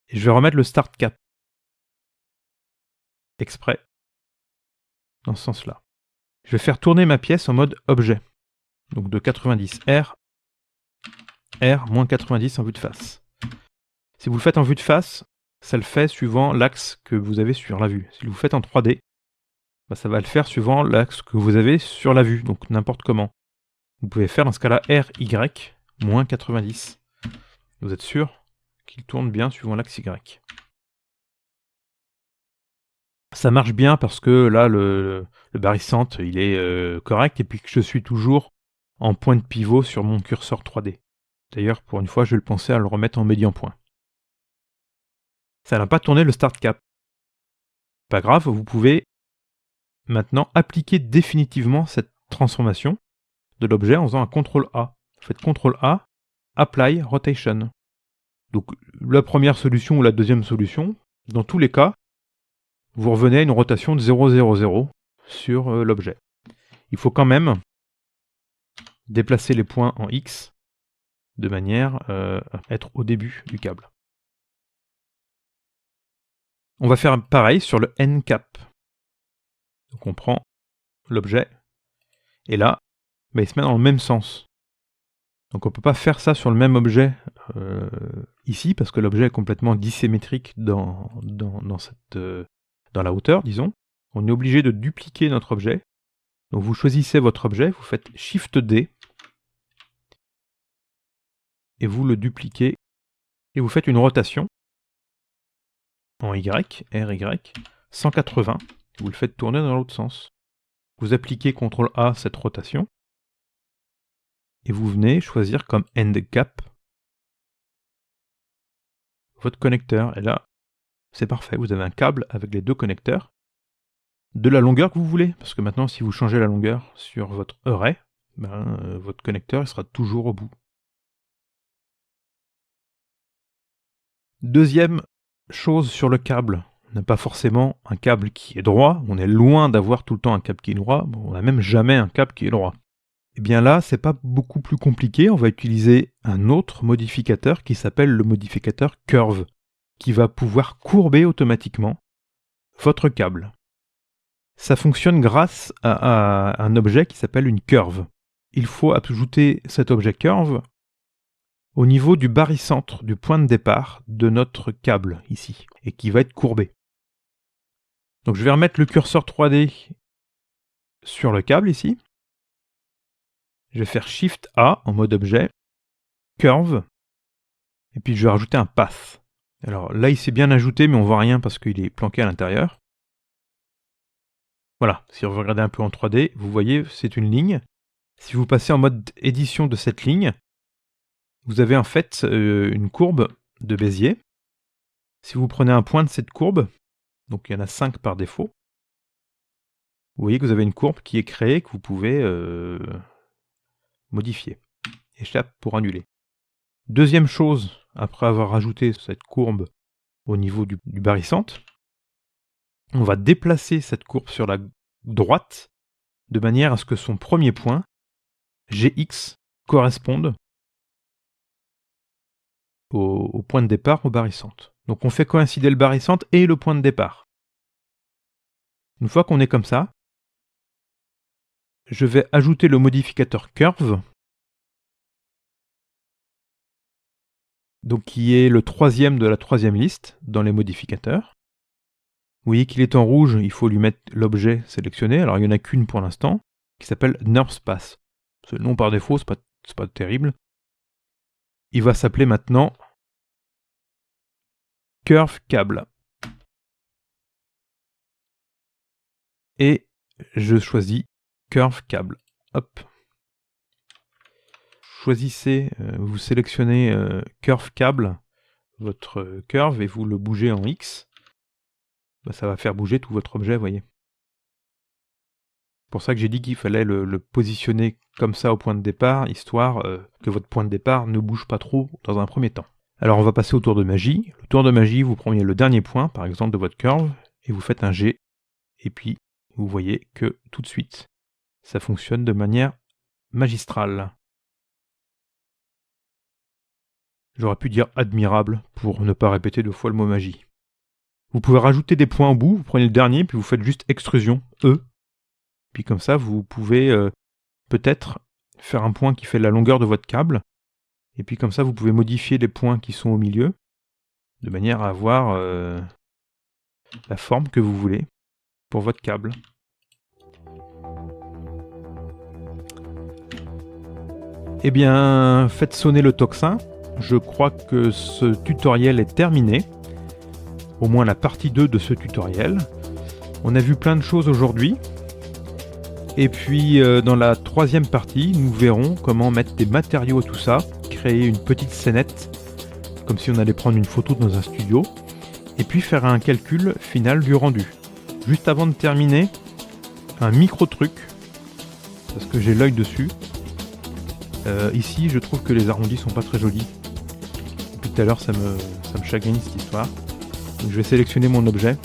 Et je vais remettre le Start Cap. Exprès. Dans ce sens-là. Je vais faire tourner ma pièce en mode objet. Donc de 90. R, moins 90 en vue de face. Si vous le faites en vue de face, ça le fait suivant l'axe que vous avez sur la vue. Si vous le faites en 3D, bah ça va le faire suivant l'axe que vous avez sur la vue, donc n'importe comment. Vous pouvez faire dans ce cas-là RY, moins 90. Vous êtes sûr qu'il tourne bien suivant l'axe Y. Ça marche bien parce que là, le barycentre, il est correct, et puis que je suis toujours en point de pivot sur mon curseur 3D. D'ailleurs, pour une fois, je vais le penser à le remettre en médian point. Ça n'a pas tourné le Start Cap. Pas grave, vous pouvez maintenant appliquer définitivement cette transformation de l'objet en faisant un CTRL A. Vous faites CTRL A, Apply Rotation. Donc la première solution ou la deuxième solution, dans tous les cas, vous revenez à une rotation de 0,00 sur l'objet. Il faut quand même déplacer les points en X de manière à être au début du câble. On va faire pareil sur le N cap. Donc on prend l'objet, et là, bah, il se met dans le même sens. Donc on ne peut pas faire ça sur le même objet ici, parce que l'objet est complètement dissymétrique dans la hauteur, disons. On est obligé de dupliquer notre objet. Donc vous choisissez votre objet, vous faites Shift D, et vous le dupliquez, et vous faites une rotation en Y, RY, 180, vous le faites tourner dans l'autre sens. Vous appliquez CTRL A cette rotation, et vous venez choisir comme End Cap votre connecteur. Et là, c'est parfait, vous avez un câble avec les deux connecteurs de la longueur que vous voulez. Parce que maintenant, si vous changez la longueur sur votre array, votre connecteur il sera toujours au bout. Deuxième chose sur le câble, on n'a pas forcément un câble qui est droit, on est loin d'avoir tout le temps un câble qui est droit, on n'a même jamais un câble qui est droit. Et bien là, c'est pas beaucoup plus compliqué, on va utiliser un autre modificateur qui s'appelle le modificateur Curve, qui va pouvoir courber automatiquement votre câble. Ça fonctionne grâce à un objet qui s'appelle une curve. Il faut ajouter cet objet curve au niveau du barycentre, du point de départ de notre câble ici, et qui va être courbé. Donc je vais remettre le curseur 3D sur le câble ici. Je vais faire Shift A en mode objet, Curve, et puis je vais rajouter un Path. Alors là il s'est bien ajouté mais on voit rien parce qu'il est planqué à l'intérieur. Voilà, si vous regardez un peu en 3D, vous voyez c'est une ligne. Si vous passez en mode édition de cette ligne, vous avez en fait une courbe de Bézier. Si vous prenez un point de cette courbe, donc il y en a 5 par défaut, vous voyez que vous avez une courbe qui est créée, que vous pouvez modifier. Et je tape pour annuler. Deuxième chose, après avoir rajouté cette courbe au niveau du barycentre, on va déplacer cette courbe sur la droite de manière à ce que son premier point, Gx, corresponde au point de départ au barycentre. Donc on fait coïncider le barycentre et le point de départ. Une fois qu'on est comme ça, je vais ajouter le modificateur Curve, donc qui est le troisième de la troisième liste dans les modificateurs. Vous voyez qu'il est en rouge, il faut lui mettre l'objet sélectionné. Alors il n'y en a qu'une pour l'instant, qui s'appelle NeurSpace. Ce nom par défaut, c'est pas terrible. Il va s'appeler maintenant Curve Cable. Et je choisis Curve Cable. Hop. Choisissez, vous sélectionnez Curve Cable, votre curve, et vous le bougez en X. Bah, ça va faire bouger tout votre objet, vous voyez. C'est pour ça que j'ai dit qu'il fallait le positionner comme ça au point de départ, histoire que votre point de départ ne bouge pas trop dans un premier temps. Alors on va passer au tour de magie. Le tour de magie, vous prenez le dernier point, par exemple, de votre curve, et vous faites un G, et puis vous voyez que tout de suite, ça fonctionne de manière magistrale. J'aurais pu dire admirable pour ne pas répéter 2 fois le mot magie. Vous pouvez rajouter des points au bout, vous prenez le dernier, puis vous faites juste extrusion, E. Puis comme ça, vous pouvez peut-être faire un point qui fait la longueur de votre câble. Et puis comme ça, vous pouvez modifier les points qui sont au milieu, de manière à avoir la forme que vous voulez pour votre câble. Eh bien, faites sonner le tocsin. Je crois que ce tutoriel est terminé. Au moins la partie 2 de ce tutoriel. On a vu plein de choses aujourd'hui. Et puis dans la troisième partie, nous verrons comment mettre des matériaux à tout ça, créer une petite scénette, comme si on allait prendre une photo dans un studio, et puis faire un calcul final du rendu. Juste avant de terminer, un micro truc, parce que j'ai l'œil dessus. Ici, je trouve que les arrondis sont pas très jolis. Depuis tout à l'heure, ça me chagrine cette histoire. Donc, je vais sélectionner mon objet.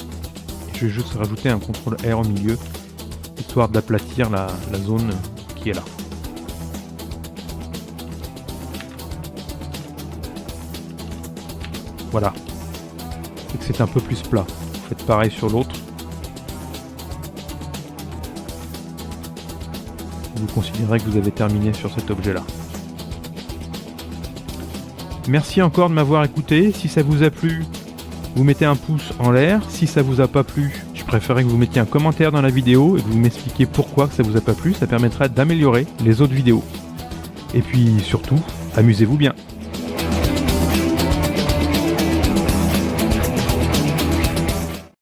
Et je vais juste rajouter un CTRL R au milieu, histoire d'aplatir la zone qui est là. Voilà. C'est que c'est un peu plus plat. Vous faites pareil sur l'autre. Vous considérez que vous avez terminé sur cet objet-là. Merci encore de m'avoir écouté. Si ça vous a plu, vous mettez un pouce en l'air. Si ça vous a pas plu, je préférerais que vous mettiez un commentaire dans la vidéo et que vous m'expliquiez pourquoi ça vous a pas plu. Ça permettra d'améliorer les autres vidéos. Et puis surtout, amusez-vous bien.